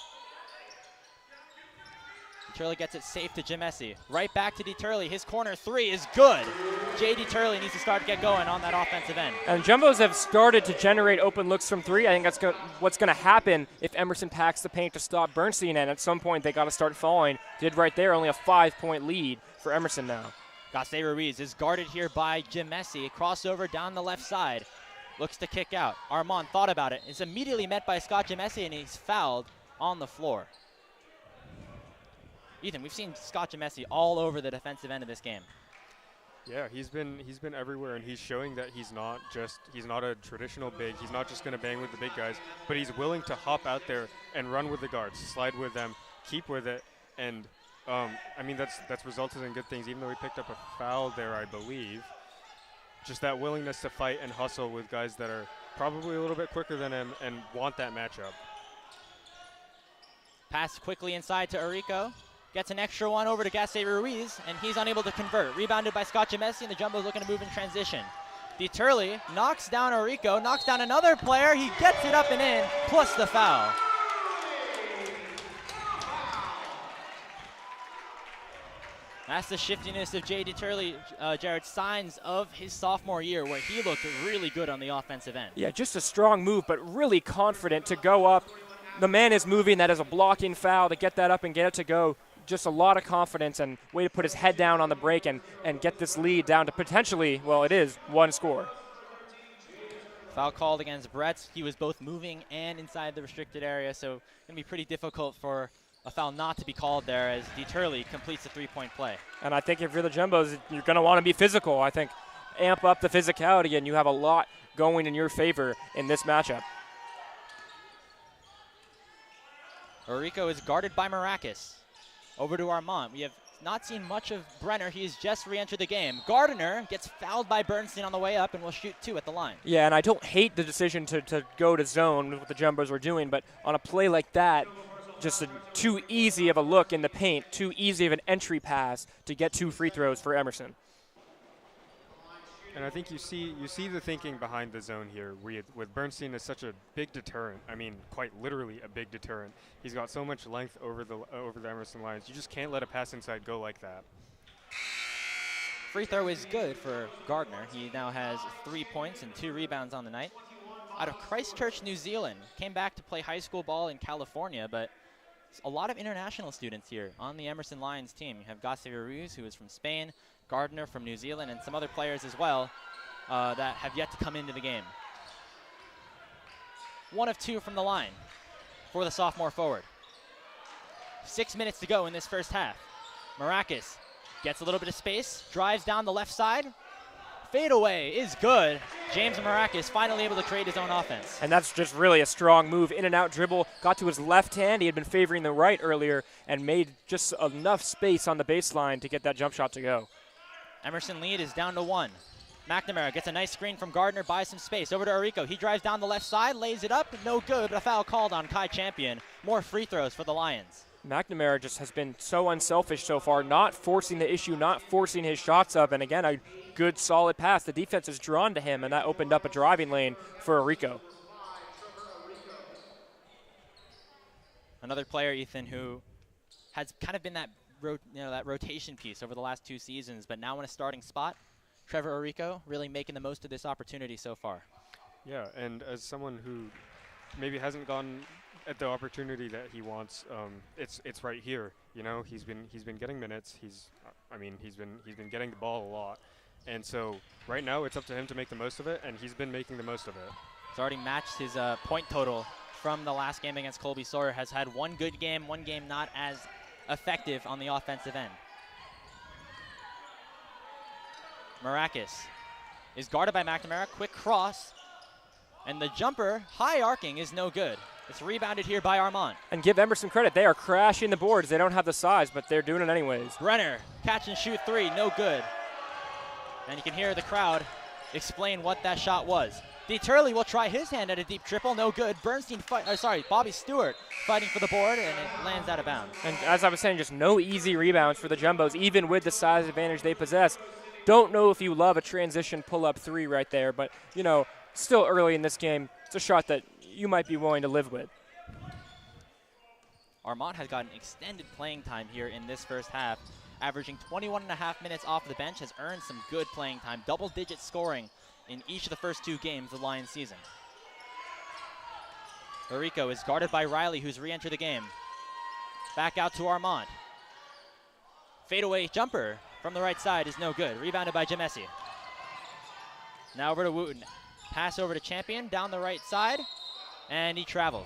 Turley gets it safe to Jimesi. Right back to D. Turley. His corner 3 is good. J.D. Turley needs to start to get going on that offensive end. And Jumbos have started to generate open looks from 3. I think that's what's going to happen if Emerson packs the paint to stop Bernstein, and at some point they got to start falling. Did right there, only a 5-point lead for Emerson now. Gase Ruiz is guarded here by Jimesi. Crossover down the left side. Looks to kick out. Armand thought about it. It's immediately met by Scott Jimesi, and he's fouled on the floor. Ethan, we've seen Scott Jimesi all over the defensive end of this game. Yeah, he's been everywhere, and he's showing that he's not a traditional big. He's not just going to bang with the big guys, but he's willing to hop out there and run with the guards, slide with them, keep with it, and I mean that's resulted in good things. Even though he picked up a foul there, I believe. Just that willingness to fight and hustle with guys that are probably a little bit quicker than him and want that matchup. Pass quickly inside to Orico. Gets an extra one over to Gase Ruiz, and he's unable to convert. Rebounded by Scott Jimesi, and the Jumbos looking to move in transition. D. Turley knocks down Orico, knocks down another player. He gets it up and in, plus the foul. That's the shiftiness of J.D. Turley, Jared, signs of his sophomore year where he looked really good on the offensive end. Yeah, just a strong move, but really confident to go up. The man is moving. That is a blocking foul to get that up and get it to go. Just a lot of confidence and way to put his head down on the break and get this lead down to potentially, well, it is 1 score. Foul called against Bretz. He was both moving and inside the restricted area, so going to be pretty difficult for a foul not to be called there as D. Turley completes the 3-point play. And I think if you're the Jumbos, you're going to want to be physical. I think amp up the physicality, and you have a lot going in your favor in this matchup. Orico is guarded by Maracas. Over to Armand. We have not seen much of Brenner. He's just re-entered the game. Gardner gets fouled by Bernstein on the way up and will shoot 2 at the line. Yeah, and I don't hate the decision to go to zone, what the Jumbos were doing, but on a play like that, just too easy of a look in the paint, too easy of an entry pass to get 2 free throws for Emerson. And I think you see the thinking behind the zone here, with Bernstein as such a big deterrent. I mean, quite literally a big deterrent. He's got so much length over the Emerson lines. You just can't let a pass inside go like that. Free throw is good for Gardner. He now has 3 points and 2 rebounds on the night. Out of Christchurch, New Zealand. Came back to play high school ball in California, but a lot of international students here on the Emerson Lions team. You have Garcia Ruiz, who is from Spain, Gardner from New Zealand, and some other players as well that have yet to come into the game. 1 of 2 from the line for the sophomore forward. 6 minutes to go in this first half. Marakis gets a little bit of space, drives down the left side. Fadeaway is good. James Marakis finally able to create his own offense. And that's just really a strong move. In and out dribble, got to his left hand. He had been favoring the right earlier and made just enough space on the baseline to get that jump shot to go. Emerson lead is down to 1. McNamara gets a nice screen from Gardner, buys some space. Over to Arico. He drives down the left side, lays it up. No good, but a foul called on Kai Champion. More free throws for the Lions. McNamara just has been so unselfish so far, not forcing the issue, not forcing his shots up. And again, a good, solid pass. The defense is drawn to him, and that opened up a driving lane for Arico. Another player, Ethan, who has kind of been that rotation piece over the last 2 seasons, but now in a starting spot. Trevor Arico really making the most of this opportunity so far. Yeah, and as someone who maybe hasn't gotten at the opportunity that he wants, it's right here. You know, he's been getting minutes. He's been getting the ball a lot, and so right now it's up to him to make the most of it, and he's been making the most of it. He's already matched his point total from the last game against Colby Sawyer. Has had 1 good game, 1 game not as effective on the offensive end. Marakis is guarded by McNamara. Quick cross. And the jumper, high arcing, is no good. It's rebounded here by Armand. And give Emerson credit. They are crashing the boards. They don't have the size, but they're doing it anyways. Brenner, catch and shoot 3, no good. And you can hear the crowd explain what that shot was. D. Turley will try his hand at a deep triple, no good. Bobby Stewart fighting for the board, and it lands out of bounds. And as I was saying, just no easy rebounds for the Jumbos, even with the size advantage they possess. Don't know if you love a transition pull-up 3 right there, but, you know, still early in this game, it's a shot that you might be willing to live with. Armand has gotten extended playing time here in this first half, averaging 21.5 minutes off the bench, has earned some good playing time, double-digit scoring in each of the first 2 games of the Lions season. Arico is guarded by Riley, who's re-entered the game. Back out to Armand. Fadeaway jumper from the right side is no good. Rebounded by Jamesi. Now over to Wooten. Pass over to Champion down the right side, and he traveled.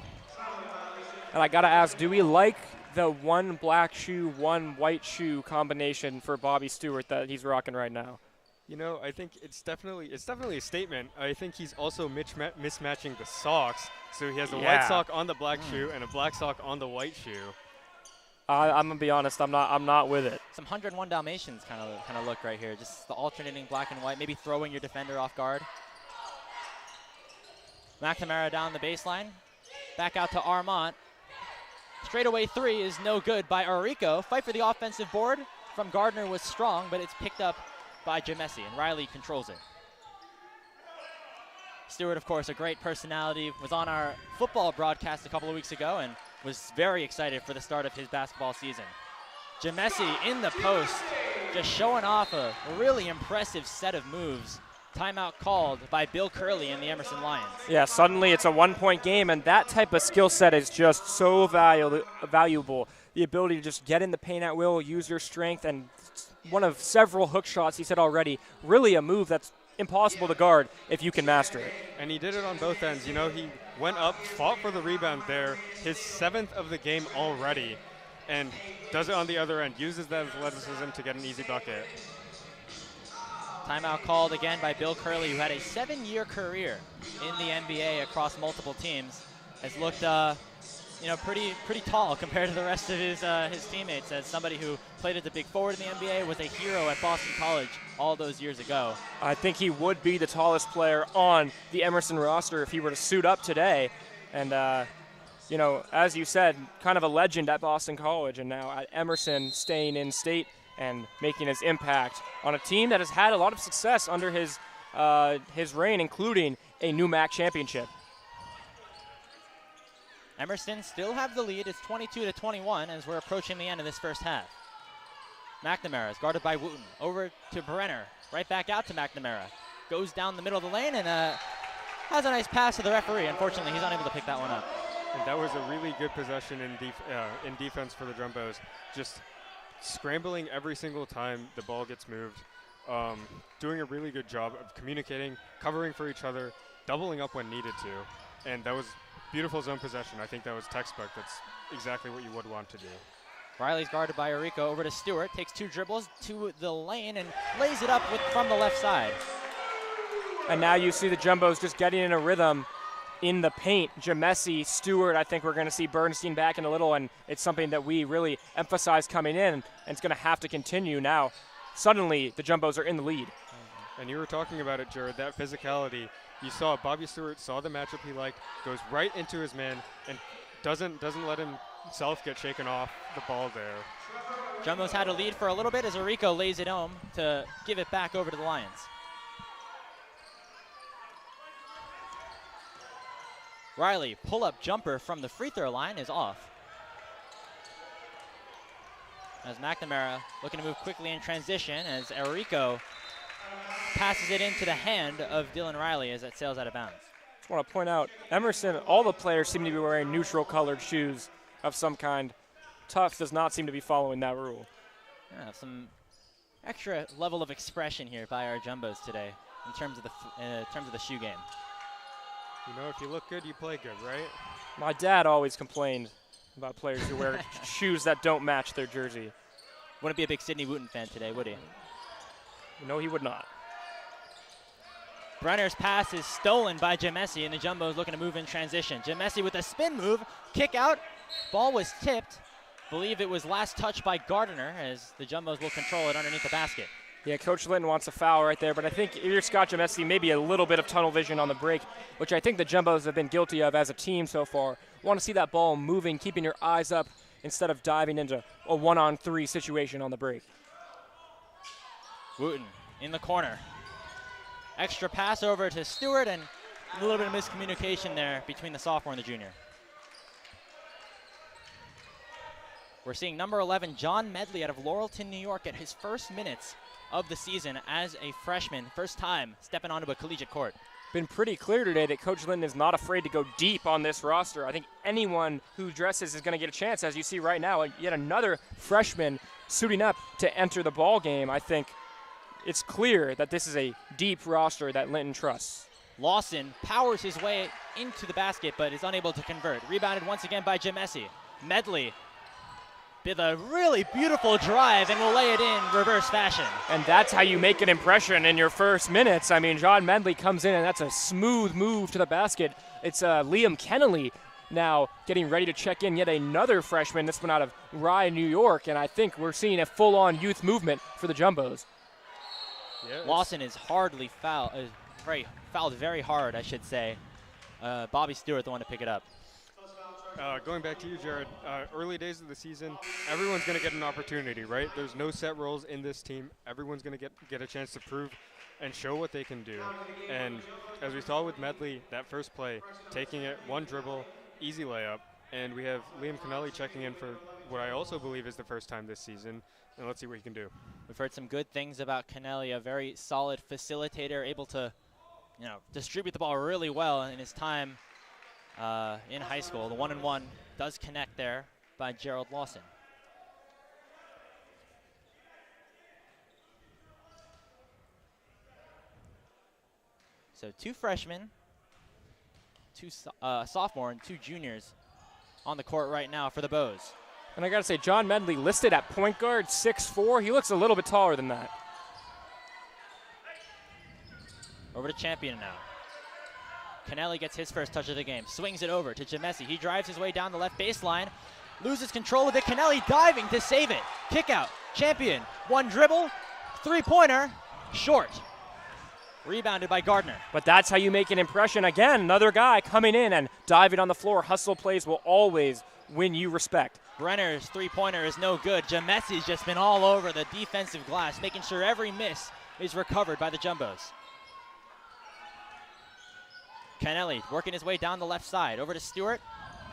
And I got to ask, do we like the 1 black shoe, 1 white shoe combination for Bobby Stewart that he's rocking right now? You know, I think it's definitely a statement. I think he's also mismatching the socks. So he has a white sock on the black shoe and a black sock on the white shoe. I'm gonna be honest. I'm not with it. Some 101 Dalmatians kind of look right here. Just the alternating black and white, maybe throwing your defender off guard. McNamara down the baseline. Back out to Armand. Straightaway 3 is no good by Arico. Fight for the offensive board from Gardner was strong, but it's picked up by Jamesi, and Riley controls it. Stewart, of course, a great personality, was on our football broadcast a couple of weeks ago and was very excited for the start of his basketball season. Jamesi in the post, just showing off a really impressive set of moves. Timeout called by Bill Curley and the Emerson Lions. Yeah, suddenly it's a 1-point game, and that type of skill set is just so valuable. The ability to just get in the paint at will, use your strength, and one of several hook shots, he said already, really a move that's impossible to guard if you can master it. And he did it on both ends. You know, he went up, fought for the rebound there, his 7th of the game already, and does it on the other end, uses that athleticism to get an easy bucket. Timeout called again by Bill Curley, who had a 7-year career in the NBA across multiple teams. Has looked pretty tall compared to the rest of his teammates. As somebody who played as a big forward in the NBA, was a hero at Boston College all those years ago. I think he would be the tallest player on the Emerson roster if he were to suit up today. And, as you said, kind of a legend at Boston College, and now at Emerson, staying in state and making his impact on a team that has had a lot of success under his reign, including a new MAC championship. Emerson still have the lead. It's 22-21 as we're approaching the end of this first half. McNamara is guarded by Wooten. Over to Brenner. Right back out to McNamara. Goes down the middle of the lane and has a nice pass to the referee. Unfortunately, he's unable to pick that one up. And that was a really good possession in defense for the Jumbos. Just scrambling every single time the ball gets moved. Doing a really good job of communicating, covering for each other, doubling up when needed to. And that was beautiful zone possession. I think that was textbook. That's exactly what you would want to do. Riley's guarded by Arico. Over to Stewart. Takes 2 dribbles to the lane and lays it up from the left side. And now you see the Jumbos just getting in a rhythm in the paint. Jamesi, Stewart, I think we're going to see Bernstein back in a little, and it's something that we really emphasize coming in, and it's going to have to continue now. Suddenly, the Jumbos are in the lead. And you were talking about it, Jared, that physicality. You saw Bobby Stewart saw the matchup he liked, goes right into his man, and doesn't let himself get shaken off the ball there. Jumbos had a lead for a little bit as Arico lays it home to give it back over to the Lions. Riley, pull-up jumper from the free throw line is off. As McNamara looking to move quickly in transition as Arico passes it into the hand of Dylan Riley as it sails out of bounds. Just want to point out, Emerson, all the players seem to be wearing neutral-colored shoes of some kind. Tufts does not seem to be following that rule. Yeah, some extra level of expression here by our Jumbos today in terms of the shoe game. You know, if you look good, you play good, right? My dad always complained about players who wear shoes that don't match their jersey. Wouldn't be a big Sidney Wooten fan today, would he? No, he would not. Brenner's pass is stolen by Jamesi, and the Jumbos looking to move in transition. Jamesi with a spin move, kick out. Ball was tipped. Believe it was last touched by Gardner as the Jumbos will control it underneath the basket. Yeah, Coach Linton wants a foul right there, but I think if you're Scott Jamesi, maybe a little bit of tunnel vision on the break, which I think the Jumbos have been guilty of as a team so far. Want to see that ball moving, keeping your eyes up instead of diving into a 1-on-3 situation on the break. Wooten in the corner. Extra pass over to Stewart, and a little bit of miscommunication there between the sophomore and the junior. We're seeing number 11, John Medley out of Laurelton, New York, at his first minutes of the season as a freshman. First time stepping onto a collegiate court. Been pretty clear today that Coach Linton is not afraid to go deep on this roster. I think anyone who dresses is going to get a chance, as you see right now. Yet another freshman suiting up to enter the ball game. I think it's clear that this is a deep roster that Linton trusts. Lawson powers his way into the basket, but is unable to convert. Rebounded once again by Jamesi. Medley with a really beautiful drive and will lay it in reverse fashion. And that's how you make an impression in your first minutes. I mean, John Medley comes in, and that's a smooth move to the basket. It's Liam Kennelly now getting ready to check in, yet another freshman, this one out of Rye, New York, and I think we're seeing a full-on youth movement for the Jumbos. Yeah, Lawson is hardly fouled very hard, I should say. Bobby Stewart, the one to pick it up. Going back to you, Jared, early days of the season, everyone's going to get an opportunity, right? There's no set roles in this team. Everyone's going to get a chance to prove and show what they can do. And as we saw with Medley, that first play, taking it, one dribble, easy layup. And we have Liam Kennelly checking in for what I also believe is the first time this season. And let's see what he can do. We've heard some good things about Kennelly, a very solid facilitator, able to distribute the ball really well in his time in high school. The 1-and-1 does connect there by Gerald Lawson. So 2 freshmen, 2 sophomore, and 2 juniors on the court right now for the Bows. And I got to say, John Medley listed at point guard, 6'4". He looks a little bit taller than that. Over to Champion now. Kennelly gets his first touch of the game, swings it over to Jamesi. He drives his way down the left baseline, loses control of it. Kennelly diving to save it. Kick out. Champion. One dribble. Three-pointer. Short. Rebounded by Gardner. But that's how you make an impression. Again, another guy coming in and diving on the floor. Hustle plays will always win you respect. Brenner's three-pointer is no good. Jamesi's just been all over the defensive glass, making sure every miss is recovered by the Jumbos. Kennelly working his way down the left side. Over to Stewart.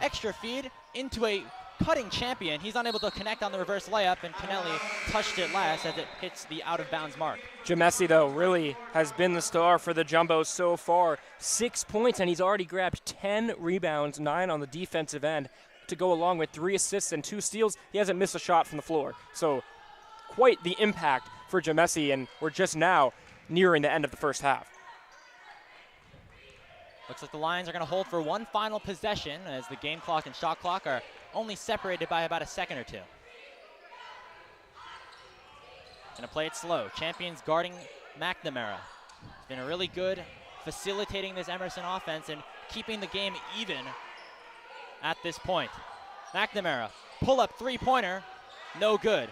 Extra feed into a cutting Champion. He's unable to connect on the reverse layup, and Kennelly touched it last as it hits the out-of-bounds mark. Jamesi, though, really has been the star for the Jumbos so far. 6 points, and he's already grabbed 10 rebounds, 9 on the defensive end, to go along with 3 assists and 2 steals. He hasn't missed a shot from the floor. So quite the impact for Jamesi, and we're just now nearing the end of the first half. Looks like the Lions are going to hold for one final possession as the game clock and shot clock are only separated by about a second or two. Going to play it slow. Champions guarding McNamara. He's been really good facilitating this Emerson offense and keeping the game even at this point. McNamara, pull-up three-pointer, no good.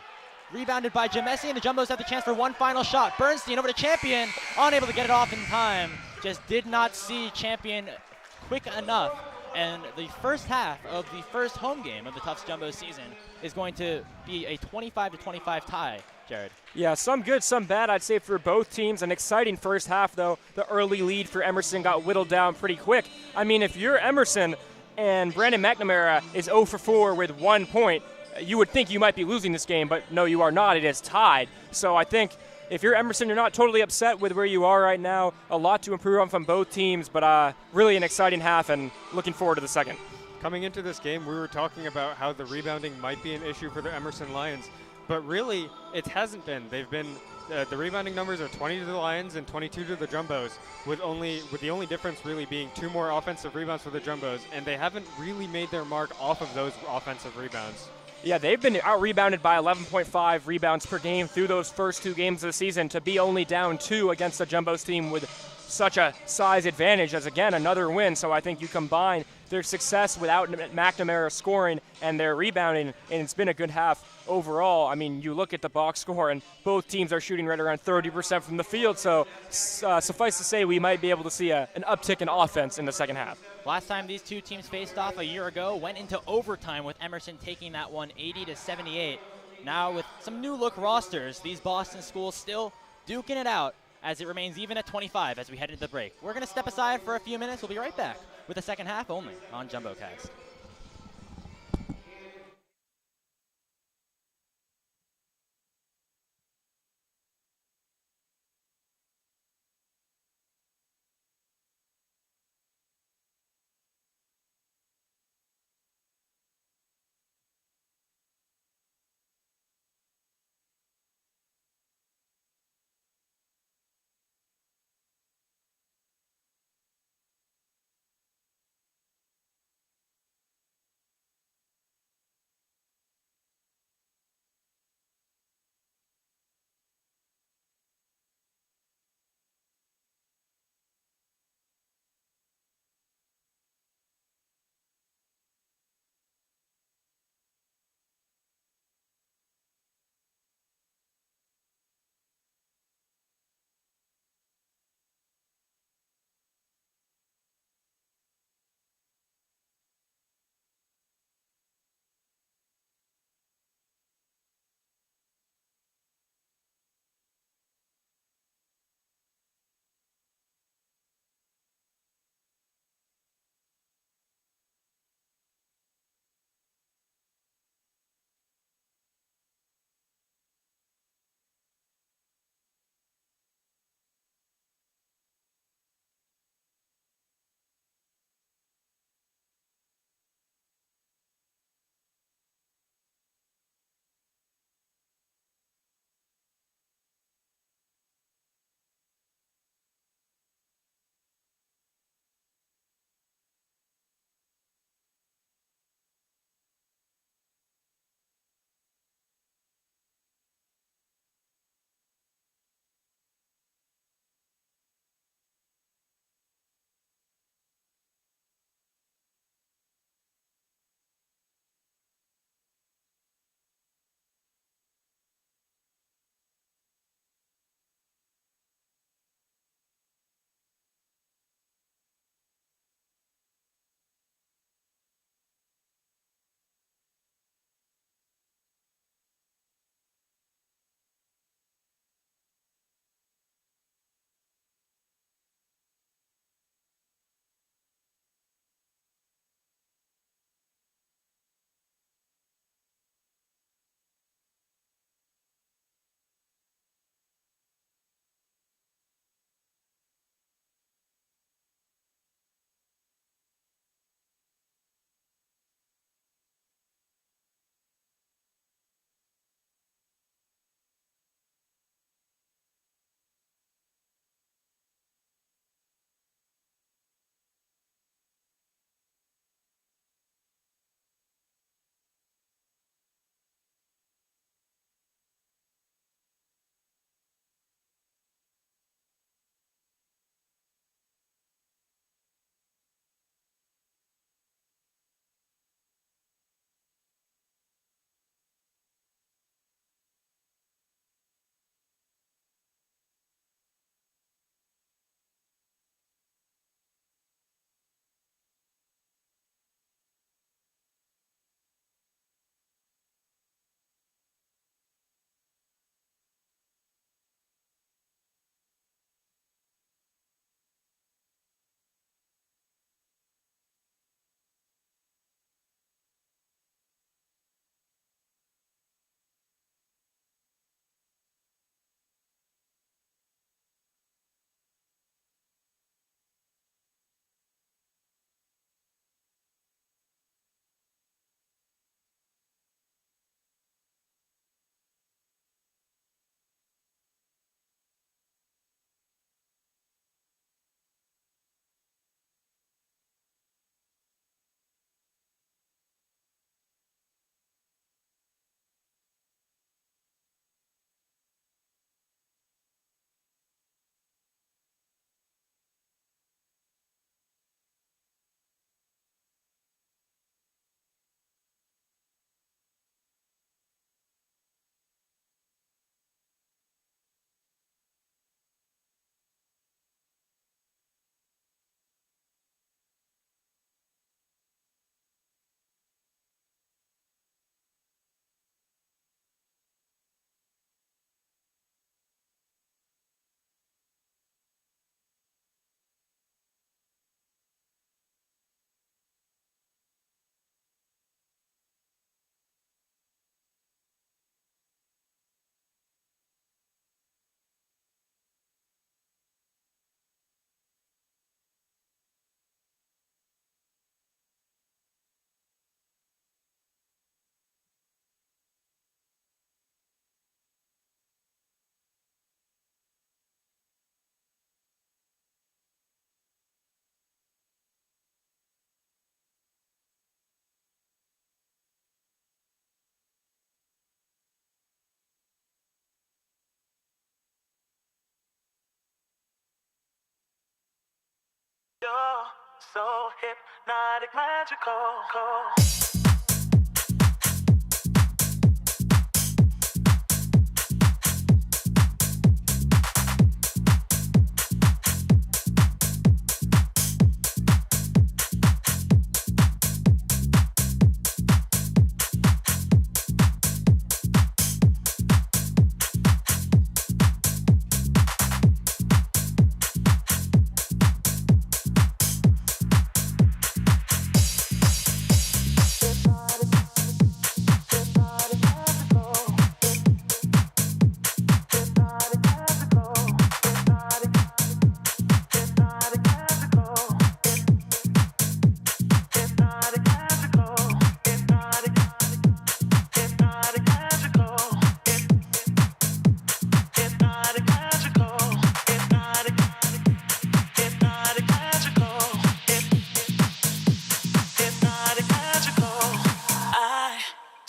Rebounded by Jamesi, and the Jumbos have the chance for one final shot. Bernstein over to Champion, unable to get it off in time. Just did not see Champion quick enough. And the first half of the first home game of the Tufts Jumbo season is going to be a 25-25 tie, Jared. Yeah, some good, some bad, I'd say, for both teams. An exciting first half, though. The early lead for Emerson got whittled down pretty quick. I mean, if you're Emerson and Brandon McNamara is 0 for 4 with 1 point, you would think you might be losing this game, but no, you are not. It is tied. So I think if you're Emerson, you're not totally upset with where you are right now. A lot to improve on from both teams, but really an exciting half and looking forward to the second. Coming into this game, we were talking about how the rebounding might be an issue for the Emerson Lions, but really it hasn't been. They've been the rebounding numbers are 20 to the Lions and 22 to the Jumbos, with the only difference really being 2 more offensive rebounds for the Jumbos, and they haven't really made their mark off of those offensive rebounds. Yeah, they've been out-rebounded by 11.5 rebounds per game through those first 2 games of the season. To be only down 2 against the Jumbos team with such a size advantage as, again, another win. So I think you combine their success without McNamara scoring and their rebounding, and it's been a good half overall. I mean, you look at the box score, and both teams are shooting right around 30% from the field. So suffice to say, we might be able to see an uptick in offense in the second half. Last time these two teams faced off a year ago, went into overtime with Emerson taking that one 80-78. Now with some new look rosters, these Boston schools still duking it out as it remains even at 25 as we head into the break. We're going to step aside for a few minutes. We'll be right back with the second half only on JumboCast. You're so hypnotic, magical.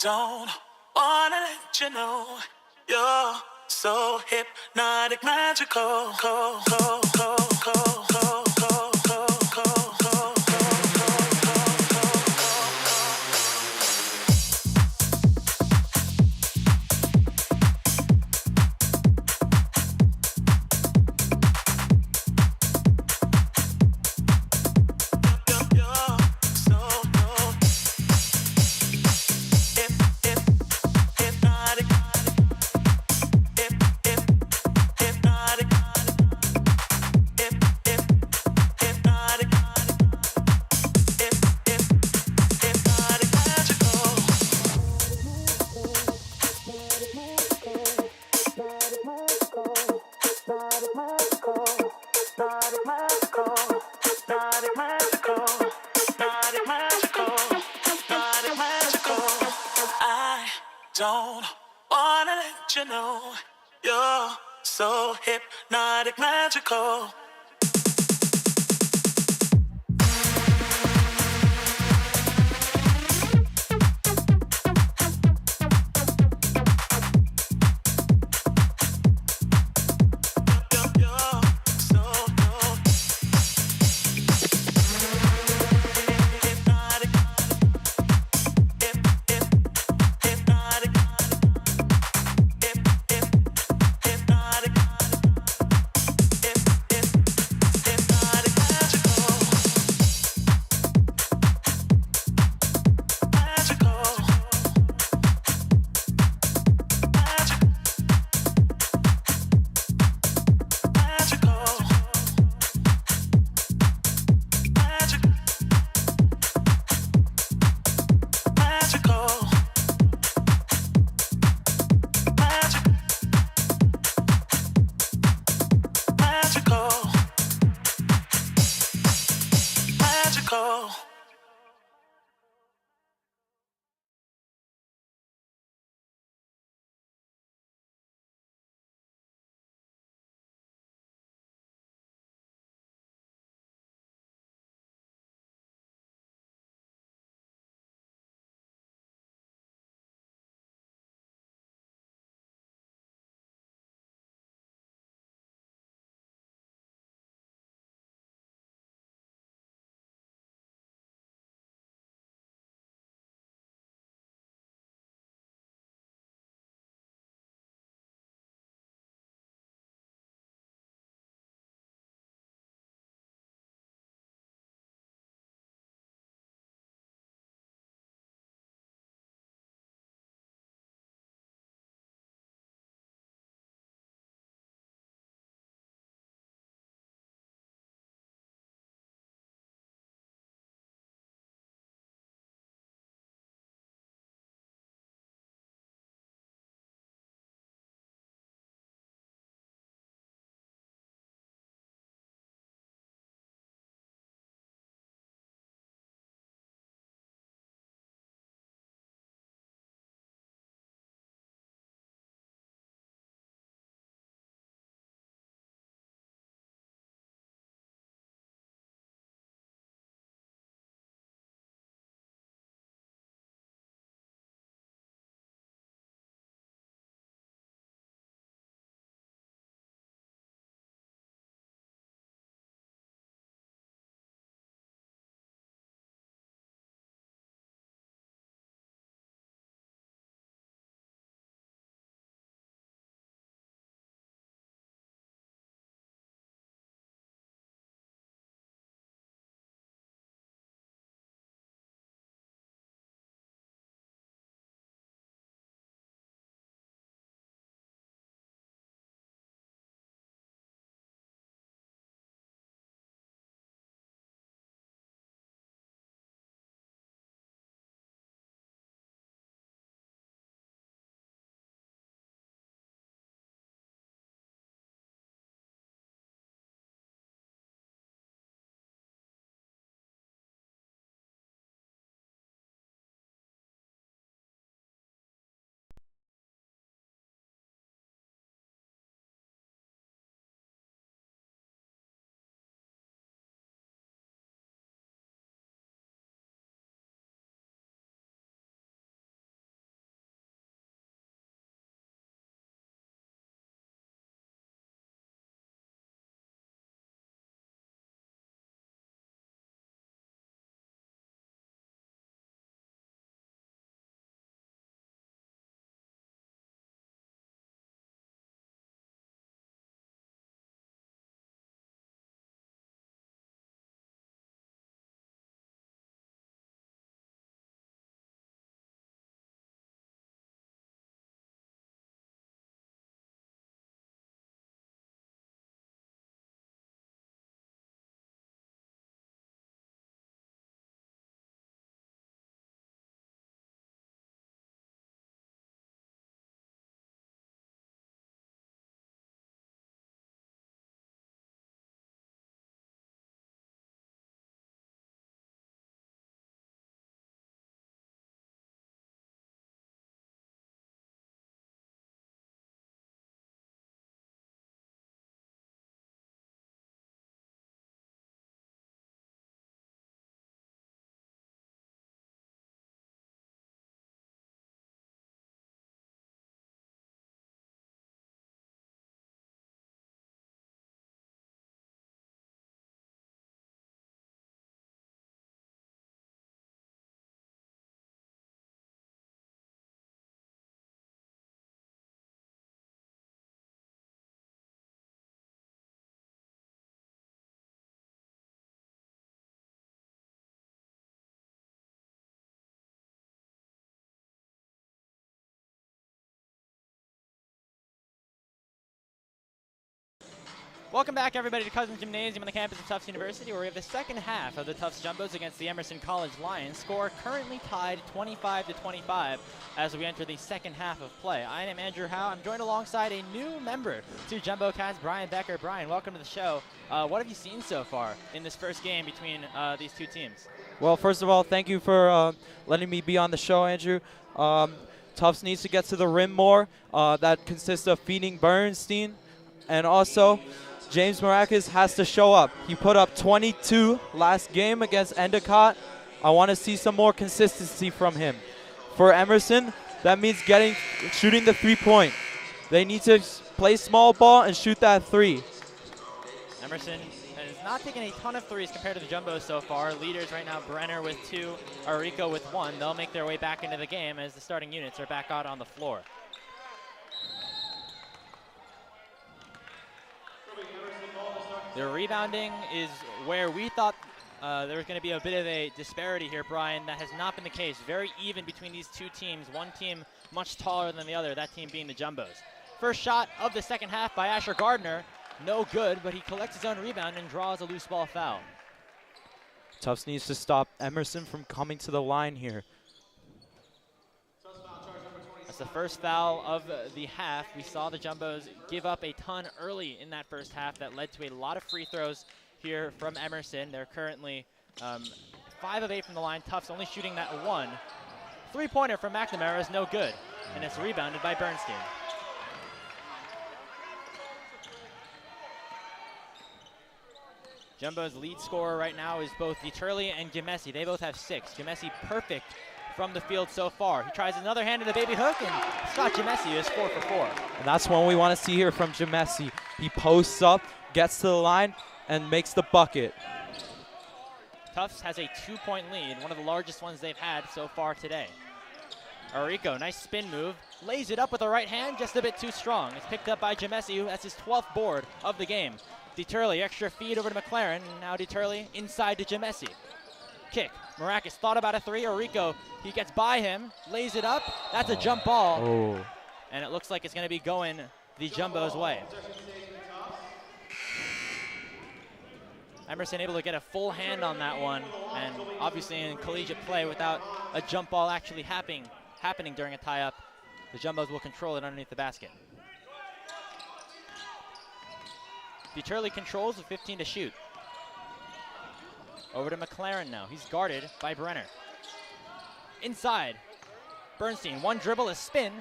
Don't wanna let you know you're so hypnotic, magical. Don't wanna let you know you're so hypnotic, magical. Welcome back, everybody, to Cousins Gymnasium on the campus of Tufts University, where we have the second half of the Tufts Jumbos against the Emerson College Lions. Score currently tied 25-25 as we enter the second half of play. I am Andrew Howe. I'm joined alongside a new member to JumboCast, Brian Becker. Brian, welcome to the show. What have you seen so far in this first game between these two teams? Well, first of all, thank you for letting me be on the show, Andrew. Tufts needs to get to the rim more. That consists of feeding Bernstein, and also James Maracus has to show up. He put up 22 last game against Endicott. I want to see some more consistency from him. For Emerson, that means shooting the three-point. They need to play small ball and shoot that three. Emerson has not taken a ton of threes compared to the Jumbos so far. Leaders right now, Brenner with 2, Arico with 1. They'll make their way back into the game as the starting units are back out on the floor. The rebounding is where we thought there was going to be a bit of a disparity here, Brian. That has not been the case. Very even between these two teams. One team much taller than the other, that team being the Jumbos. First shot of the second half by Asher Gardner. No good, but he collects his own rebound and draws a loose ball foul. Tufts needs to stop Emerson from coming to the line here. That's the first foul of the half. We saw the Jumbos give up a ton early in that first half that led to a lot of free throws here from Emerson. They're currently 5 of 8 from the line. Tufts only shooting that 1. Three-pointer from McNamara is no good, and it's rebounded by Bernstein. Jumbo's lead scorer right now is both Dieterle and Gemesi. They both have 6. Gemesi perfect from the field so far. He tries another hand in the baby hook, and Scott Gemesi is 4 for 4. And that's what we want to see here from Gemesi. He posts up, gets to the line, and makes the bucket. Tufts has a 2-point lead, one of the largest ones they've had so far today. Arico, nice spin move, lays it up with the right hand, just a bit too strong. It's picked up by Gemesi, who has his 12th board of the game. Dieterle, extra feed over to McLaren, and now Dieterle inside to Gemesi. Kick, Maracus thought about a 3, Arico, he gets by him, lays it up, that's a jump ball. Oh. And it looks like it's gonna be going the Jumbo's way. Emerson able to get a full hand on that one, and obviously in collegiate play without a jump ball actually happening during a tie-up, the Jumbos will control it underneath the basket. Dieterle controls with 15 to shoot. Over to McLaren now. He's guarded by Brenner. Inside, Bernstein, one dribble, a spin.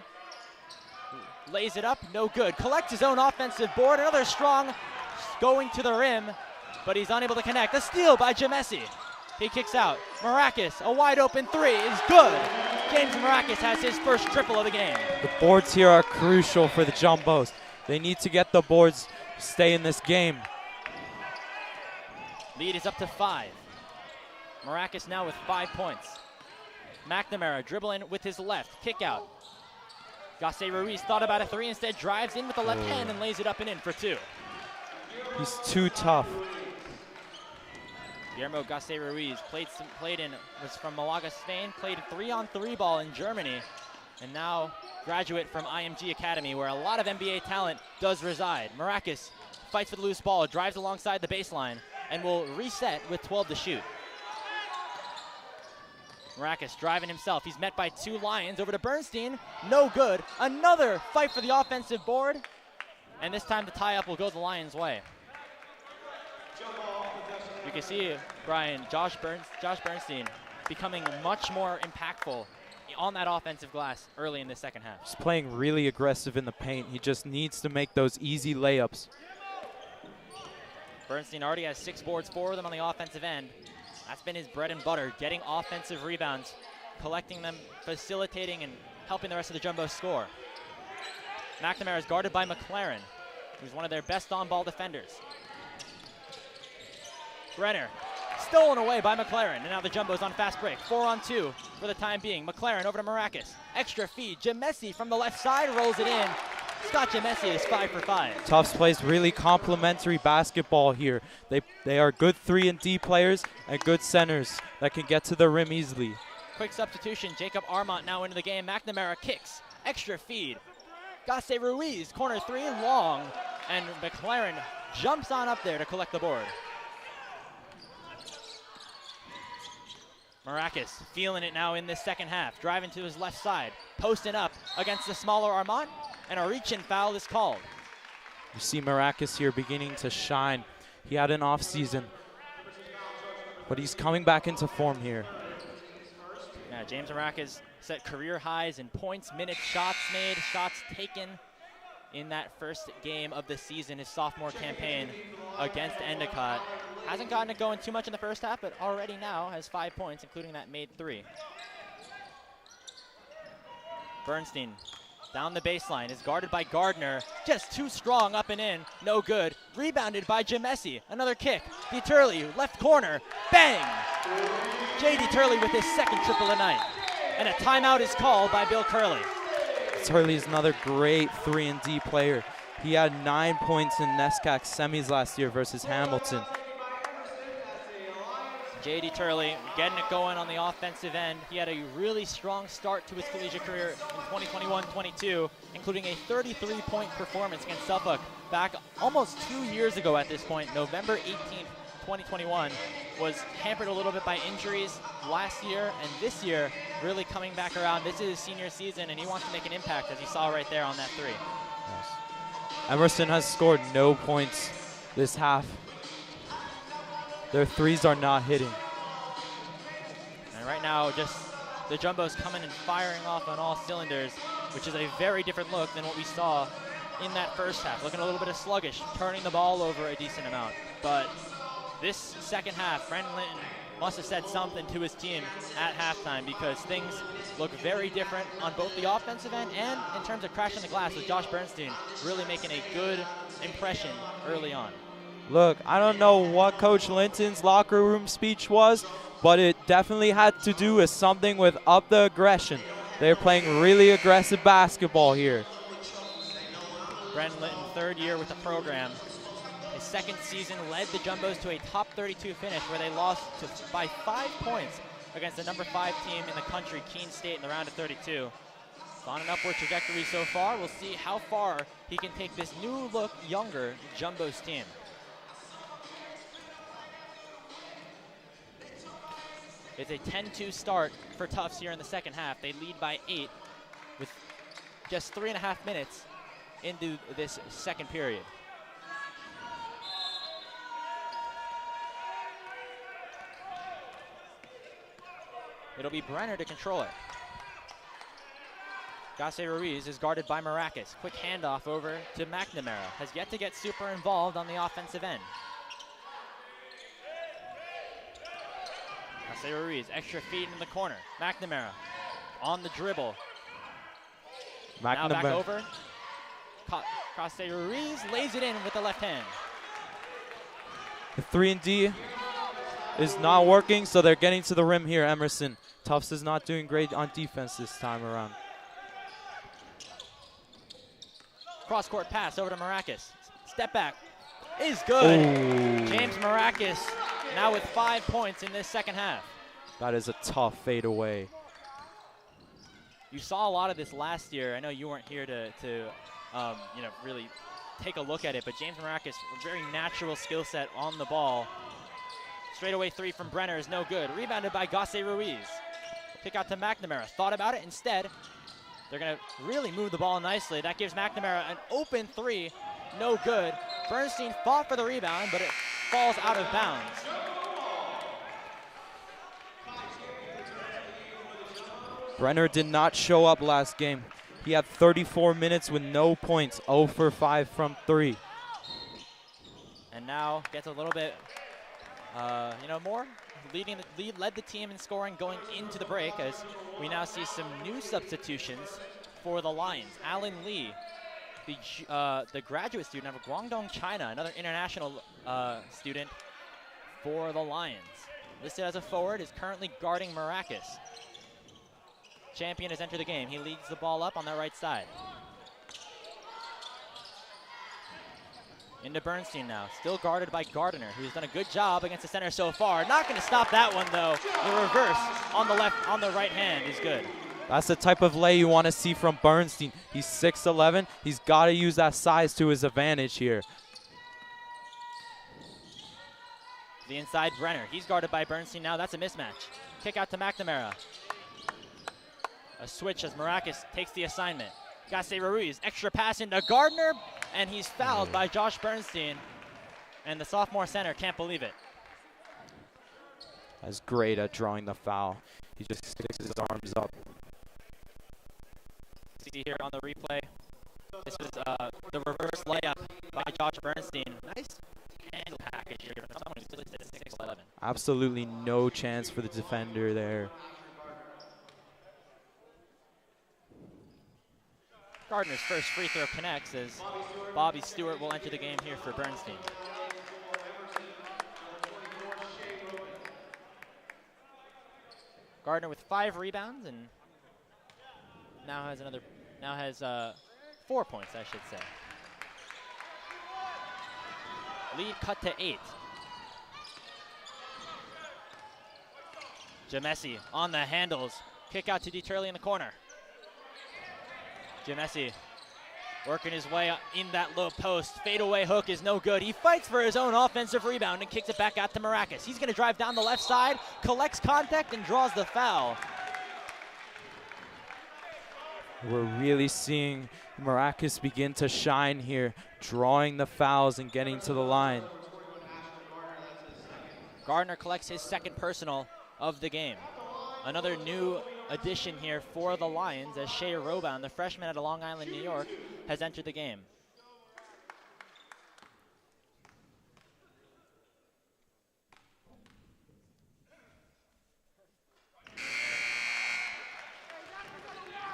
Lays it up, no good. Collects his own offensive board, another strong going to the rim, but he's unable to connect. A steal by Gemesi. He kicks out. Maracus, a wide open 3 is good. James Maracus has his first triple of the game. The boards here are crucial for the Jumbos. They need to get the boards, stay in this game. Lead is up to 5. Maracus now with 5 points. McNamara dribbling with his left, kick out. Gasse Ruiz thought about a 3, instead drives in with the left hand and lays it up and in for 2. He's too tough. Guillermo Gasse Ruiz was from Malaga, Spain, played 3-on-3 ball in Germany, and now graduate from IMG Academy, where a lot of NBA talent does reside. Maracus fights for the loose ball, drives alongside the baseline, and will reset with 12 to shoot. Maracus driving himself. He's met by 2 Lions. Over to Bernstein. No good. Another fight for the offensive board. And this time the tie-up will go the Lions' way. You can see, Brian, Josh Bernstein becoming much more impactful on that offensive glass early in the second half. He's playing really aggressive in the paint. He just needs to make those easy layups. Bernstein already has 6 boards, 4 of them on the offensive end. That's been his bread and butter, getting offensive rebounds, collecting them, facilitating, and helping the rest of the Jumbos score. McNamara is guarded by McLaren, who's one of their best on-ball defenders. Brenner, stolen away by McLaren, and now the Jumbos on fast break. 4-on-2 for the time being. McLaren over to Maracus. Extra feed. Gemesi from the left side rolls it in. Scott Gemesi is 5 for 5. Tufts plays really complimentary basketball here. They are good 3 and D players and good centers that can get to the rim easily. Quick substitution. Jacob Armont now into the game. McNamara kicks. Extra feed. Gasse Ruiz, corner 3, long. And McLaren jumps on up there to collect the board. Maracus feeling it now in this second half, driving to his left side, posting up against the smaller Armand, and a reach-in foul is called. You see Maracus here beginning to shine. He had an off season, but he's coming back into form here. Yeah, James Maracus set career highs in points, minutes, shots made, shots taken in that first game of the season, his sophomore campaign against Endicott. Hasn't gotten it going too much in the first half, but already now has 5 points, including that made 3. Bernstein down the baseline is guarded by Gardner. Just too strong up and in, no good. Rebounded by Jamesi, another kick. DeTurley, left corner, bang! J.D. Turley with his second triple tonight. And a timeout is called by Bill Curley. Turley is another great 3-and-D player. He had 9 points in NESCAC semis last year versus Hamilton. J.D. Turley getting it going on the offensive end. He had a really strong start to his collegiate career in 2021-22, including a 33-point performance against Suffolk back almost 2 years ago at this point. November 18th, 2021 was hampered a little bit by injuries last year, and this year really coming back around. This is his senior season, and he wants to make an impact, as you saw right there on that 3. Yes. Emerson has scored no points this half. Their threes are not hitting. And right now, just the Jumbos coming and firing off on all cylinders, which is a very different look than what we saw in that first half. Looking a little bit of sluggish, turning the ball over a decent amount. But this second half, Brandon Linton must have said something to his team at halftime, because things look very different on both the offensive end and in terms of crashing the glass, with Josh Bernstein really making a good impression early on. Look, I don't know what Coach Linton's locker room speech was, but it definitely had to do with something with up the aggression. They're playing really aggressive basketball here. Brandon Linton, third year with the program. His second season led the Jumbos to a top 32 finish, where they lost by 5 points against the number 5 team in the country, Keene State, in the round of 32. It's on an upward trajectory so far. We'll see how far he can take this new look, younger Jumbos team. It's a 10-2 start for Tufts here in the second half. They lead by 8 with just 3.5 minutes into this second period. It'll be Brenner to control it. Gase Ruiz is guarded by Maracus. Quick handoff over to McNamara. Has yet to get super involved on the offensive end. Gase Ruiz, extra feet in the corner. McNamara on the dribble. Now back over. Gase Ruiz lays it in with the left hand. The 3-and-D is not working, so they're getting to the rim here, Emerson. Tufts is not doing great on defense this time around. Cross-court pass over to Maracus. Step back is good. Ooh. James Maracus now with 5 points in this second half. That is a tough fadeaway. You saw a lot of this last year. I know you weren't here to really take a look at it, but James Maracus, a very natural skill set on the ball. Straightaway 3 from Brenner is no good. Rebounded by Gase Ruiz. Kick out to McNamara. Thought about it. Instead, they're going to really move the ball nicely. That gives McNamara an open 3. No good. Bernstein fought for the rebound, but it falls out of bounds. Brenner did not show up last game. He had 34 minutes with no points, 0 for 5 from 3. And now gets a little bit, more. Led the team in scoring going into the break, as we now see some new substitutions for the Lions. Alan Lee, the graduate student out of Guangdong, China, another international student for the Lions. Listed as a forward, is currently guarding Maracus. Champion has entered the game. He leads the ball up on the right side. Into Bernstein now, still guarded by Gardner, who's done a good job against the center so far. Not going to stop that one though. The reverse on the left, on the right hand is good. That's the type of lay you want to see from Bernstein. He's 6'11". He's got to use that size to his advantage here. The inside Brenner. He's guarded by Bernstein now. That's a mismatch. Kick out to McNamara. A switch as Maracas takes the assignment. Gasse Ruiz, extra pass into Gardner, and he's fouled by Josh Bernstein. And the sophomore center can't believe it. That's great at drawing the foul. He just sticks his arms up. See here on the replay. This was the reverse layup by Josh Bernstein. Nice handle package here from someone who's listed at 6'11". Absolutely no chance for the defender there. Gardner's first free throw connects as Bobby Stewart will enter the game here for Bernstein. Gardner with 5 rebounds and now has 4 points, I should say. Lead cut to 8. Jamesi on the handles. Kick out to DeTurley in the corner. Jamesi working his way in that low post. Fadeaway hook is no good. He fights for his own offensive rebound and kicks it back out to Maracas. He's going to drive down the left side, collects contact, and draws the foul. We're really seeing Maracas begin to shine here, drawing the fouls and getting to the line. Gardner collects his second personal of the game. Another new addition here for the Lions as Shea Roban, the freshman out of Long Island, New York, has entered the game.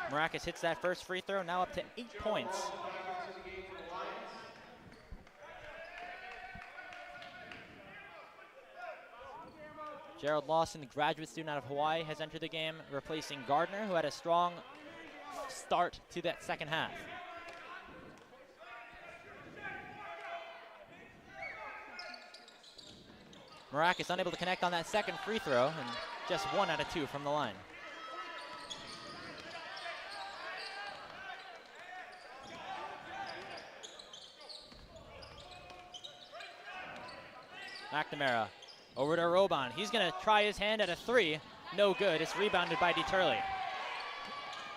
Maracas hits that first free throw, now up to 8 points. Gerald Lawson, the graduate student out of Hawaii, has entered the game, replacing Gardner, who had a strong start to that second half. Maracas unable to connect on that second free throw, and just 1 out of 2 from the line. McNamara over to Roban. He's going to try his hand at a 3. No good. It's rebounded by DeTurley.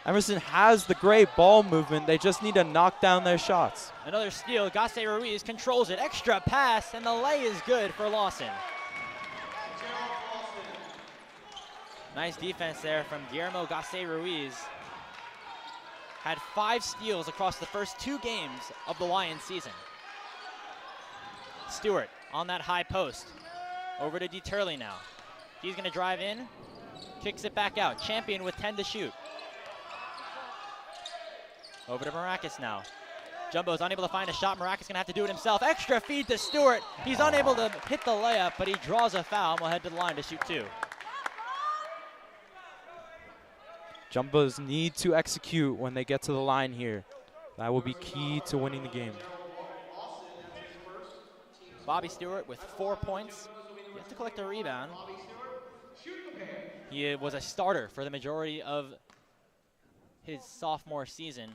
Emerson has the great ball movement. They just need to knock down their shots. Another steal. Gasse Ruiz controls it. Extra pass, and the lay is good for Lawson. Nice defense there from Guillermo Gasse Ruiz. Had 5 steals across the first 2 games of the Lions season. Stewart on that high post. Over to DeTurley now. He's going to drive in, kicks it back out. Champion with 10 to shoot. Over to Maracas now. Jumbo's unable to find a shot. Maracas going to have to do it himself. Extra feed to Stewart. He's unable to hit the layup, but he draws a foul and will head to the line to shoot 2. Jumbos need to execute when they get to the line here. That will be key to winning the game. Bobby Stewart with 4 points. You have to collect a rebound. He was a starter for the majority of his sophomore season.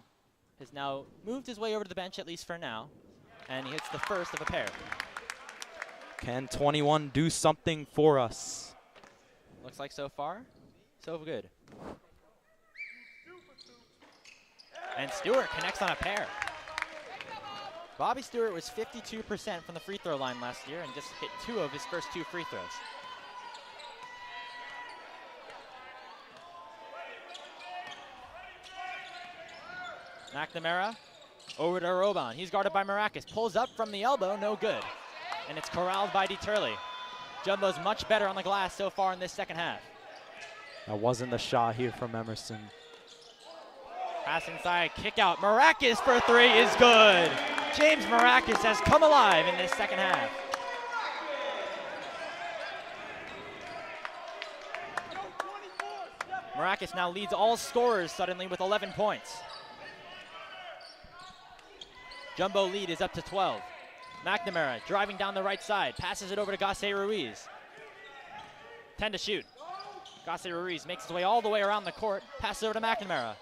Has now moved his way over to the bench, at least for now, and he hits the first of a pair. Can 21 do something for us? Looks like so far, so good. And Stewart connects on a pair. Bobby Stewart was 52% from the free throw line last year and just hit 2 of his first 2 free throws. McNamara over to Roban. He's guarded by Maracas. Pulls up from the elbow, no good. And it's corralled by DeTurley. Jumbo's much better on the glass so far in this second half. That wasn't the shot here from Emerson. Pass inside, kick out. Maracas for 3 is good. James Maracas has come alive in this second half. Maracas now leads all scorers suddenly with 11 points. Jumbo lead is up to 12. McNamara driving down the right side, passes it over to Gasse Ruiz. 10 to shoot. Gasse Ruiz makes his way all the way around the court, passes over to McNamara.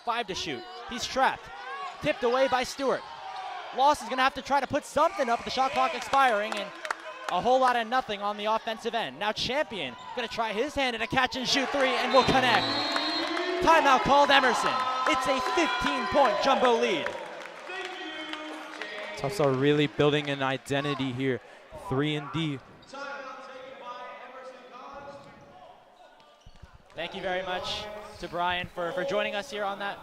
5 to shoot. He's trapped. Tipped away by Stewart. Lawson's going to have to try to put something up with the shot clock expiring, and A whole lot of nothing on the offensive end. Now Champion gonna try his hand at a catch and shoot three and will connect. Timeout called Emerson. It's a 15-point Jumbo lead. Tufts are really building an identity here. 3-and-D. Thank you very much to Brian for joining us here on that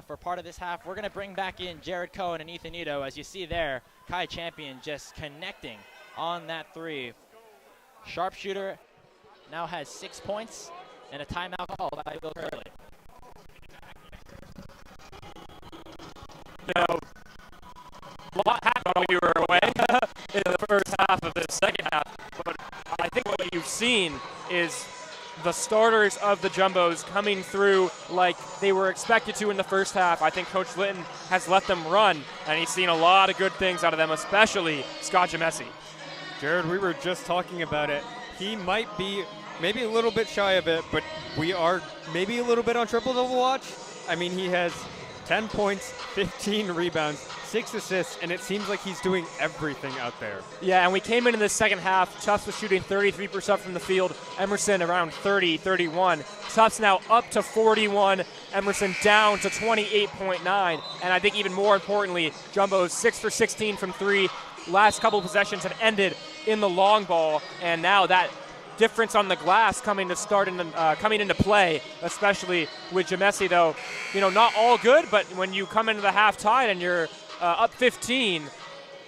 for part of this half. We're gonna bring back in Jared Cohen and Ethan Ito. As you see there, Kai Champion just connecting on that three. Sharpshooter now has 6 points and a timeout called by Bill Curley. You know, a lot happened while you were away in the first half of the second half, but I think what you've seen is the starters of the Jumbos coming through like they were expected to in the first half. I think Coach Litton has let them run, and he's seen a lot of good things out of them, especially Scott Jamesi. Jared, we were just talking about it. He might be maybe a little bit shy of it, but we are maybe a little bit on triple-double watch. I mean, he has 10 points, 15 rebounds, 6 assists, and it seems like he's doing everything out there. Yeah, and we came into the second half. Tufts was shooting 33% from the field. Emerson around 30, 31. Tufts now up to 41. Emerson down to 28.9. And I think even more importantly, Jumbo's 6 for 16 from three. Last couple possessions have ended in the long ball, and now that difference on the glass coming into play, especially with Jamesi, though, you know, not all good, but when you come into the half tied and you're up 15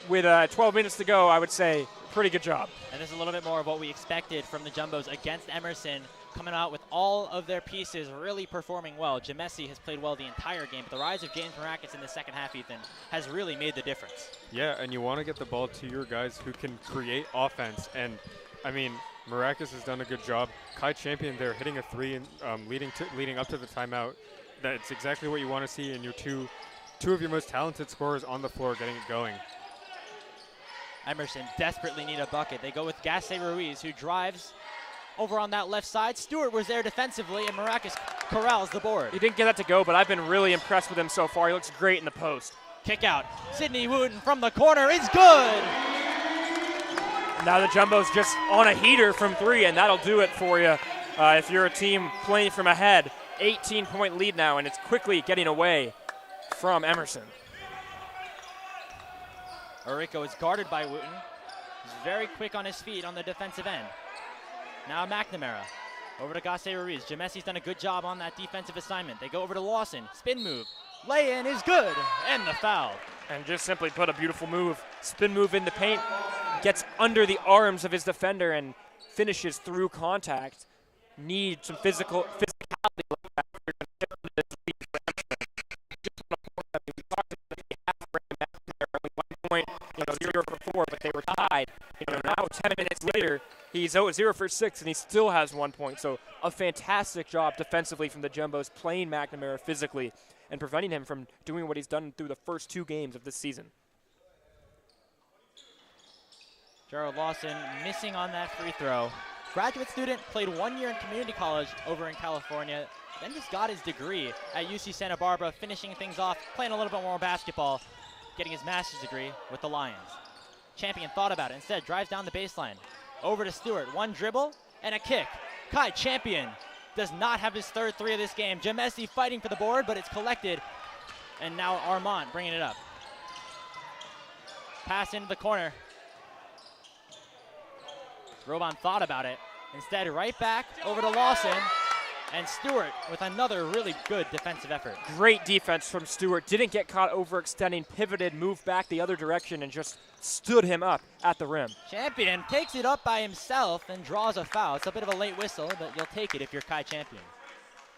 with 12 minutes to go, I would say pretty good job. And this is a little bit more of what we expected from the Jumbos against Emerson, coming out with all of their pieces really performing well. Jamesi has played well the entire game, but the rise of James Marakis in the second half, Ethan, has really made the difference. Yeah, and you want to get the ball to your guys who can create offense. And, I mean, Marakis has done a good job. Kai Champion there hitting a three and leading up to the timeout. That's exactly what you want to see in your two of your most talented scorers on the floor getting it going. Emerson desperately need a bucket. They go with Gasse Ruiz, who drives over on that left side. Stewart was there defensively, and Marakis corrals the board. He didn't get that to go, but I've been really impressed with him so far. He looks great in the post. Kick out. Sidney Wooten from the corner is good. Now the Jumbo's just on a heater from three, and that'll do it for you if you're a team playing from ahead. 18-point lead now, and it's quickly getting away from Emerson. Orico is guarded by Wooten. He's very quick on his feet on the defensive end. Now McNamara over to Gasse Ruiz. Jamesi's done a good job on that defensive assignment. They go over to Lawson. Spin move. Lay-in is good. And the foul. And just simply put, a beautiful move. Spin move in the paint. Gets under the arms of his defender and finishes through contact. Need some physicality like that. We talked about the half only 1 point, 0 for 4, but they were tied. Now 10 minutes later, he's 0 for 6, and he still has 1 point. So a fantastic job defensively from the Jumbos, playing McNamara physically and preventing him from doing what he's done through the first 2 games of this season. Gerald Lawson missing on that free throw. Graduate student, played 1 year in community college over in California, then just got his degree at UC Santa Barbara, finishing things off, playing a little bit more basketball, getting his master's degree with the Lions. Champion thought about it. Instead, drives down the baseline. Over to Stewart. 1 dribble and a kick. Kai Champion does not have his third three of this game. Jamesi fighting for the board, but it's collected. And now Armand bringing it up. Pass into the corner. Roban thought about it. Instead, right back over to Lawson. And Stewart with another really good defensive effort. Great defense from Stewart. Didn't get caught overextending, pivoted, moved back the other direction, and just stood him up at the rim. Champion takes it up by himself and draws a foul. It's a bit of a late whistle, but you'll take it if you're Kai Champion.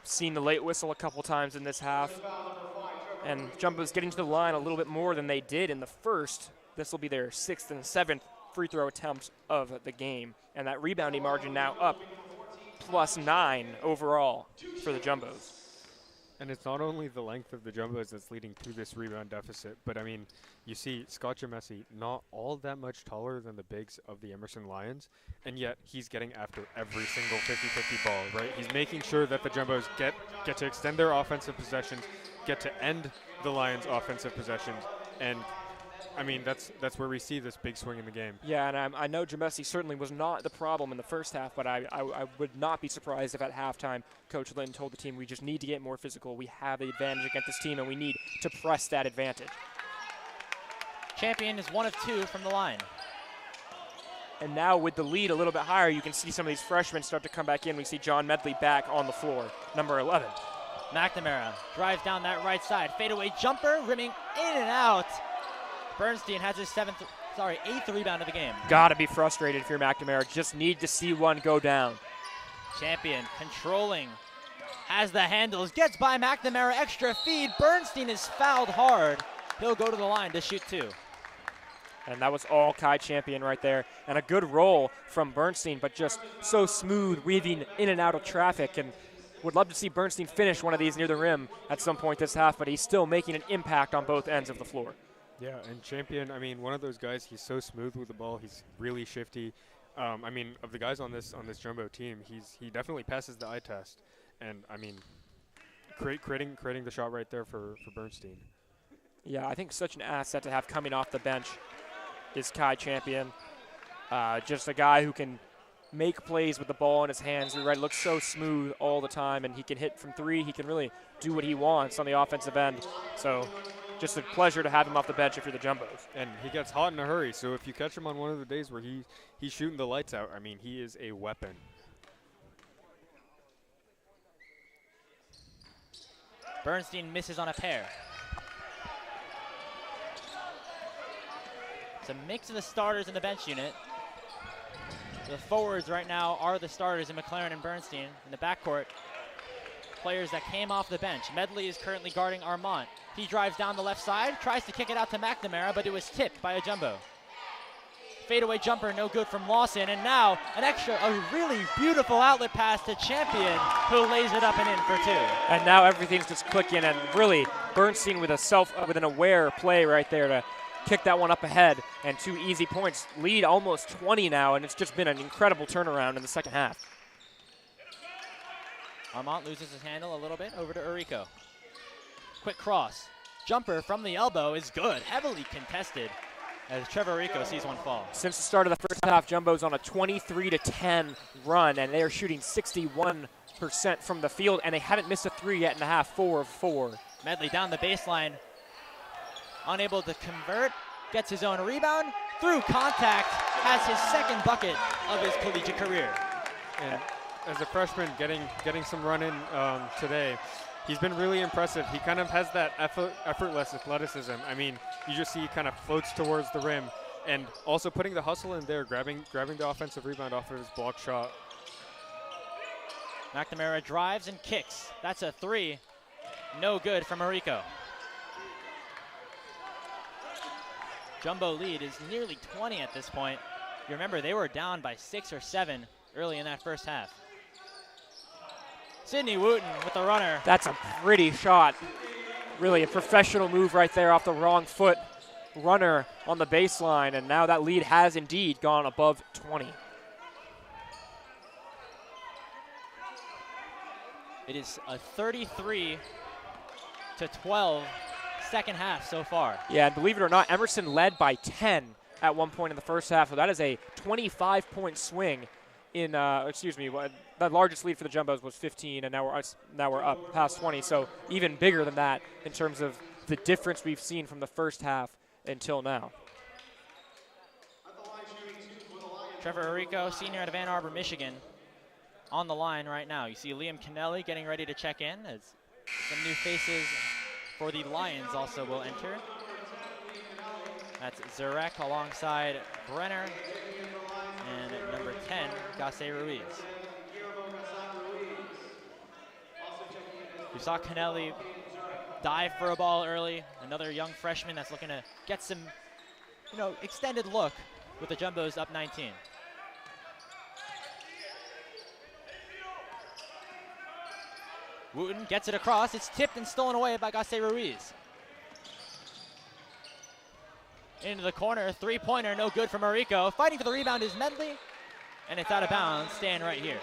Seen the late whistle a couple times in this half. And Jumbo's getting to the line a little bit more than they did in the first. This will be their 6th and 7th free throw attempts of the game. And that rebounding margin now up +9 overall for the Jumbos. And it's not only the length of the Jumbos that's leading to this rebound deficit, but I mean, you see Scott Jamesi not all that much taller than the bigs of the Emerson Lions, and yet he's getting after every single 50-50 ball, right? He's making sure that the Jumbos get to extend their offensive possessions, get to end the Lions' offensive possessions, and I mean, that's where we see this big swing in the game. Yeah, and I know Jamesi certainly was not the problem in the first half, but I would not be surprised if at halftime Coach Lynn told the team we just need to get more physical. We have the advantage against this team, and we need to press that advantage. Champion is 1 of 2 from the line. And now with the lead a little bit higher, you can see some of these freshmen start to come back in. We see John Medley back on the floor, number 11. McNamara drives down that right side. Fadeaway jumper, rimming in and out. Bernstein has his 8th rebound of the game. Gotta be frustrated if you're McNamara. Just need to see one go down. Champion controlling, has the handles, gets by McNamara, extra feed. Bernstein is fouled hard. He'll go to the line to shoot 2. And that was all Kai Champion right there. And a good roll from Bernstein, but just so smooth, weaving in and out of traffic. And would love to see Bernstein finish one of these near the rim at some point this half, but he's still making an impact on both ends of the floor. Yeah, and Champion, I mean, one of those guys, he's so smooth with the ball. He's really shifty. I mean, of the guys on this Jumbo team, he definitely passes the eye test. And, I mean, creating the shot right there for Bernstein. Yeah, I think such an asset to have coming off the bench is Kai Champion. Just a guy who can make plays with the ball in his hands. You're right, looks so smooth all the time, and he can hit from 3. He can really do what he wants on the offensive end. So just a pleasure to have him off the bench if you're the Jumbos. And he gets hot in a hurry, so if you catch him on one of the days where he's shooting the lights out, I mean, he is a weapon. Bernstein misses on a pair. It's a mix of the starters in the bench unit. The forwards right now are the starters in McLaren and Bernstein. In the backcourt, players that came off the bench. Medley is currently guarding Armand. He drives down the left side, tries to kick it out to McNamara, but it was tipped by a Jumbo. Fadeaway jumper, no good from Lawson, and now a really beautiful outlet pass to Champion, who lays it up and in for 2. And now everything's just clicking, and really Bernstein with an aware play right there to kick that one up ahead, and 2 easy points. Lead almost 20 now, and it's just been an incredible turnaround in the second half. Armand loses his handle a little bit over to Urico. Quick cross. Jumper from the elbow is good, heavily contested, as Trevor Urico sees one fall. Since the start of the first half, Jumbo's on a 23-10 run, and they are shooting 61% from the field, and they haven't missed a 3 yet in the half, 4 of 4. Medley down the baseline, unable to convert, gets his own rebound, through contact, has his 2nd bucket of his collegiate career. And as a freshman getting some run in today, he's been really impressive. He kind of has that effortless athleticism. I mean, you just see he kind of floats towards the rim, and also putting the hustle in there, grabbing the offensive rebound off of his block shot. McNamara drives and kicks. That's a 3. No good from Urico. Jumbo lead is nearly 20 at this point. You remember they were down by 6 or 7 early in that first half. Sidney Wooten with the runner. That's a pretty shot. Really a professional move right there off the wrong foot. Runner on the baseline, and now that lead has indeed gone above 20. It is a 33-12 second half so far. Yeah, and believe it or not, Emerson led by 10 at one point in the first half, so that is a 25-point swing in, the largest lead for the Jumbos was 15, and now we're up past 20, so even bigger than that in terms of the difference we've seen from the first half until now. Trevor Urico, senior out of Ann Arbor, Michigan, on the line right now. You see Liam Kennelly getting ready to check in as some new faces for the Lions also will enter. That's Zarek alongside Brenner and number 10, Gasse Ruiz. We saw Kennelly dive for a ball early. Another young freshman that's looking to get some, extended look with the Jumbos up 19. Wooten gets it across. It's tipped and stolen away by Gasse Ruiz. Into the corner, 3-pointer, no good from Urico. Fighting for the rebound is Medley, and it's out of bounds, staying right here.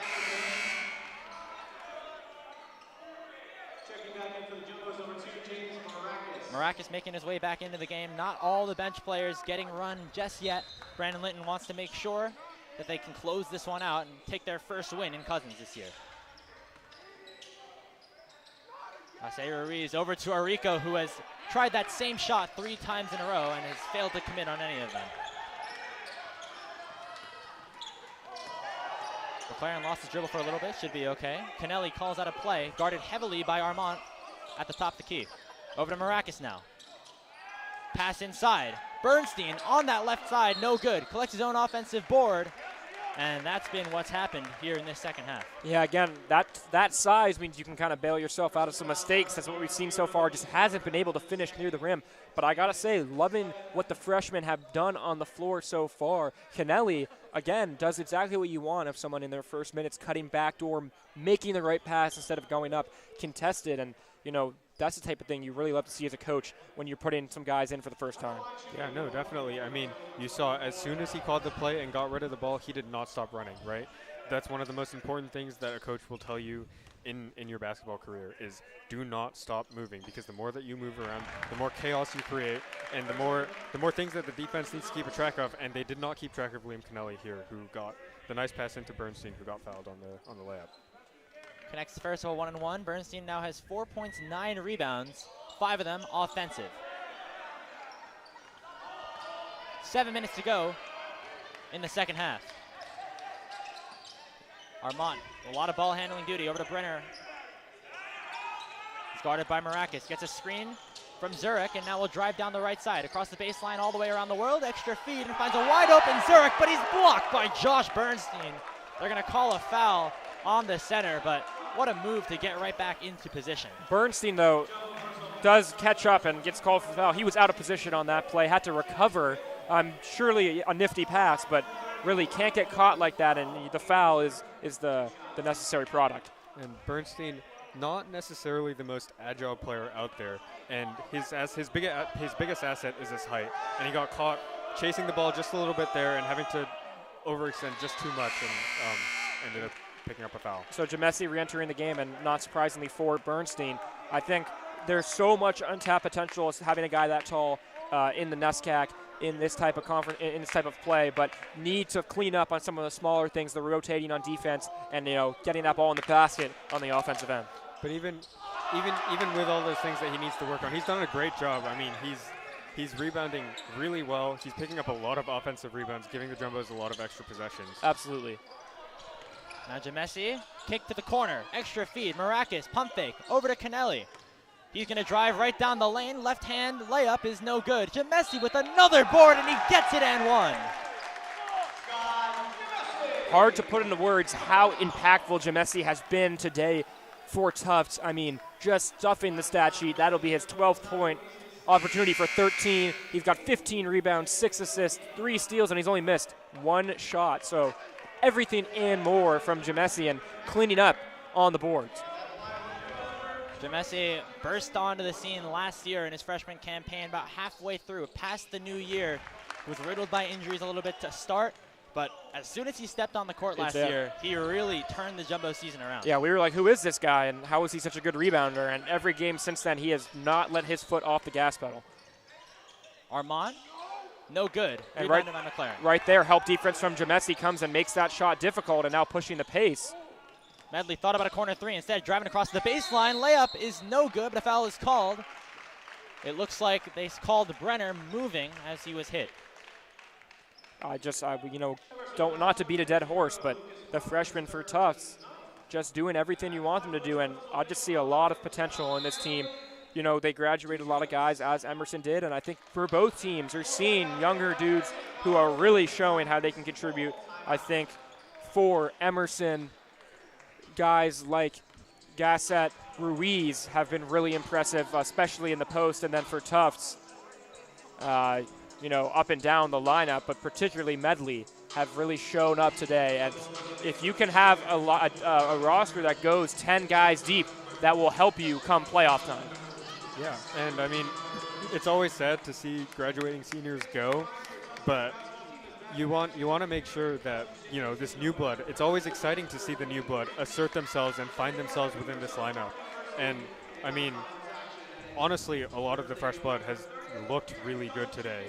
Maracas making his way back into the game. Not all the bench players getting run just yet. Brandon Linton wants to make sure that they can close this one out and take their first win in Cousins this year. Isaiah Ruiz over to Arico, who has tried that same shot 3 times in a row and has failed to commit on any of them. McLaren lost his dribble for a little bit, should be okay. Kennelly calls out a play, guarded heavily by Armand at the top of the key. Over to Maracas now. Pass inside. Bernstein on that left side, no good. Collects his own offensive board, and that's been what's happened here in this second half. Yeah, again, that size means you can kind of bail yourself out of some mistakes. That's what we've seen so far. Just hasn't been able to finish near the rim. But I got to say, loving what the freshmen have done on the floor so far. Kennelly, again, does exactly what you want of someone in their first minutes, cutting backdoor, making the right pass instead of going up contested. And, you know, that's the type of thing you really love to see as a coach when you're putting some guys in for the first time. Yeah, no, definitely. I mean, you saw as soon as he called the play and got rid of the ball, he did not stop running, right? That's one of the most important things that a coach will tell you in your basketball career is do not stop moving, because the more that you move around, the more chaos you create, and the more things that the defense needs to keep a track of, and they did not keep track of William Kennelly here, who got the nice pass into Bernstein, who got fouled on the layup. Connects the first of a 1-and-1. Bernstein now has 4 points, 9 rebounds, 5 of them offensive. 7 minutes to go in the second half. Armand, a lot of ball handling duty over to Brenner. He's guarded by Maracas. Gets a screen from Zurich, and now will drive down the right side. Across the baseline all the way around the world. Extra feed and finds a wide open Zurich, but he's blocked by Josh Bernstein. They're going to call a foul on the center, but what a move to get right back into position. Bernstein, though, does catch up and gets called for the foul. He was out of position on that play, had to recover. Surely a nifty pass, but really can't get caught like that, and the foul is the necessary product. And Bernstein, not necessarily the most agile player out there, and his biggest asset is his height, and he got caught chasing the ball just a little bit there and having to overextend just too much, and ended up picking up a foul. So Jamesi re-entering the game, and not surprisingly for Bernstein. I think there's so much untapped potential as having a guy that tall in the NESCAC in this type of conference, in this type of play, but need to clean up on some of the smaller things, the rotating on defense, and getting that ball in the basket on the offensive end. But even with all those things that he needs to work on, he's done a great job. I mean, he's rebounding really well. He's picking up a lot of offensive rebounds, giving the Jumbos a lot of extra possessions. Absolutely. Now Jamesi, kick to the corner, extra feed, Maracas, pump fake, over to Kennelly. He's going to drive right down the lane, left hand layup is no good. Jamesi with another board, and he gets it and one. Hard to put into words how impactful Jamesi has been today for Tufts. I mean, just stuffing the stat sheet. That'll be his 12th point opportunity for 13. He's got 15 rebounds, 6 assists, 3 steals, and he's only missed 1 shot. So everything and more from Jamesi, and cleaning up on the boards. Jamesi burst onto the scene last year in his freshman campaign, about halfway through, past the new year. Was riddled by injuries a little bit to start, but as soon as he stepped on the court last year, he really turned the Jumbo season around. Yeah, we were like, who is this guy, and how is he such a good rebounder? And every game since then, he has not let his foot off the gas pedal. Armand, no good. And rebounded by McLaren. Right there, help defense from Jamesi comes and makes that shot difficult, and now pushing the pace. Medley thought about a corner three. Instead, driving across the baseline. Layup is no good, but a foul is called. It looks like they called Brenner moving as he was hit. Don't not to beat a dead horse, but the freshman for Tufts just doing everything you want them to do, and I just see a lot of potential in this team. You know, they graduated a lot of guys, as Emerson did, and I think for both teams, you're seeing younger dudes who are really showing how they can contribute. I think for Emerson, guys like Gasset, Ruiz have been really impressive, especially in the post, and then for Tufts, up and down the lineup, but particularly Medley have really shown up today. And if you can have a roster that goes 10 guys deep, that will help you come playoff time. Yeah, and I mean, it's always sad to see graduating seniors go, but you want to make sure that, this new blood, it's always exciting to see the new blood assert themselves and find themselves within this lineup. And I mean, honestly, a lot of the fresh blood has looked really good today.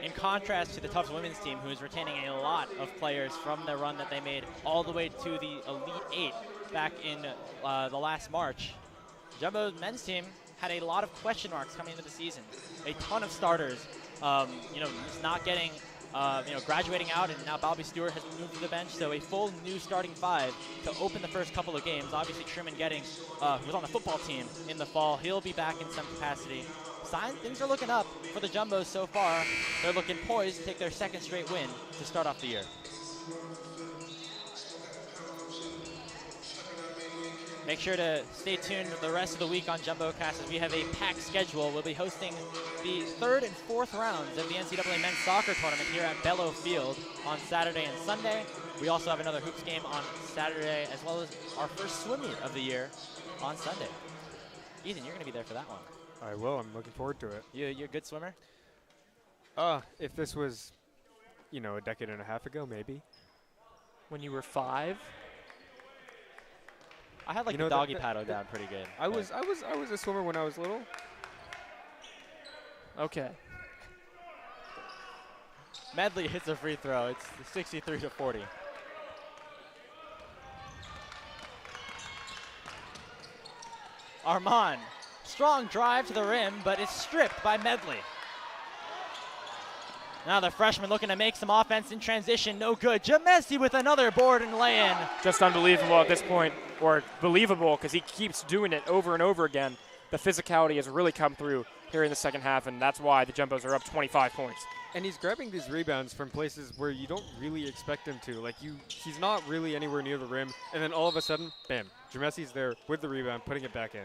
In contrast to the Tufts women's team, who is retaining a lot of players from the run that they made all the way to the Elite Eight back in the last March, Jumbo's men's team had a lot of question marks coming into the season. A ton of starters, just not getting, graduating out, and now Bobby Stewart has moved to the bench, so a full new starting five to open the first couple of games. Obviously, Truman Gettings, who was on the football team in the fall, he'll be back in some capacity. Things are looking up for the Jumbos so far. They're looking poised to take their second straight win to start off the year. Make sure to stay tuned for the rest of the week on JumboCast as we have a packed schedule. We'll be hosting the third and fourth rounds of the NCAA men's soccer tournament here at Bellow Field on Saturday and Sunday. We also have another hoops game on Saturday, as well as our first swim meet of the year on Sunday. Ethan, you're going to be there for that one. I will. I'm looking forward to it. You're a good swimmer? If this was, a decade and a half ago, maybe. When you were 5? I had the doggy paddle down pretty good. I was a swimmer when I was little. Okay. Medley hits a free throw. It's 63-40. Armand, strong drive to the rim, but it's stripped by Medley. Now the freshman looking to make some offense in transition, no good. Jamesi with another board and lay-in. Just unbelievable at this point, or believable because he keeps doing it over and over again. The physicality has really come through here in the second half, and that's why the Jumbos are up 25 points. And he's grabbing these rebounds from places where you don't really expect him to. He's not really anywhere near the rim, and then all of a sudden, bam, Jamesi's there with the rebound, putting it back in.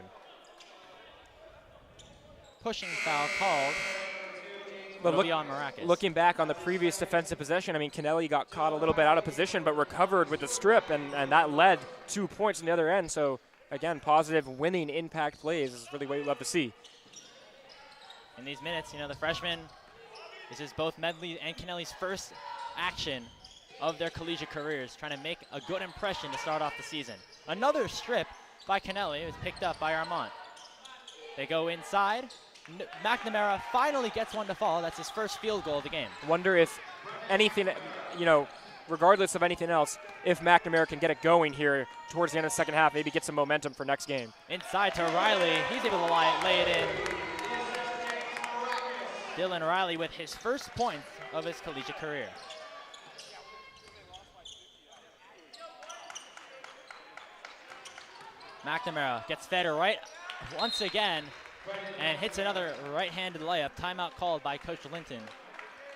Pushing foul called. But on Maracas. Looking back on the previous defensive possession, Kennelly got caught a little bit out of position, but recovered with the strip, and that led 2 points on the other end. So, again, positive winning impact plays is really what you love to see. In these minutes, the freshman, this is both Medley and Kennelly's first action of their collegiate careers, trying to make a good impression to start off the season. Another strip by Kennelly was picked up by Armand. They go inside. McNamara finally gets one to fall. That's his first field goal of the game. Wonder if anything, regardless of anything else, if McNamara can get it going here towards the end of the second half, maybe get some momentum for next game. Inside to Riley. He's able to lay it in. Dylan Riley with his first point of his collegiate career. McNamara gets fed right once again and hits another right-handed layup. Timeout called by Coach Linton.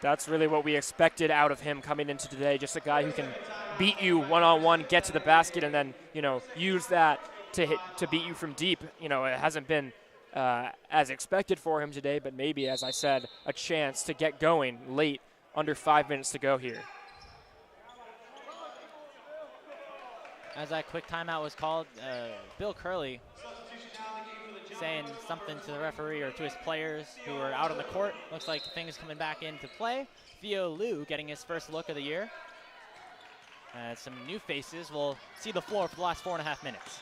That's really what we expected out of him coming into today. Just a guy who can beat you one-on-one, get to the basket, and then, use that to beat you from deep. It hasn't been as expected for him today, but maybe, as I said, a chance to get going late, under 5 minutes to go here. As that quick timeout was called, Bill Curley saying something to the referee or to his players who are out on the court. Looks like things coming back into play. Theo Liu getting his first look of the year. Some new faces will see the floor for the last 4.5 minutes.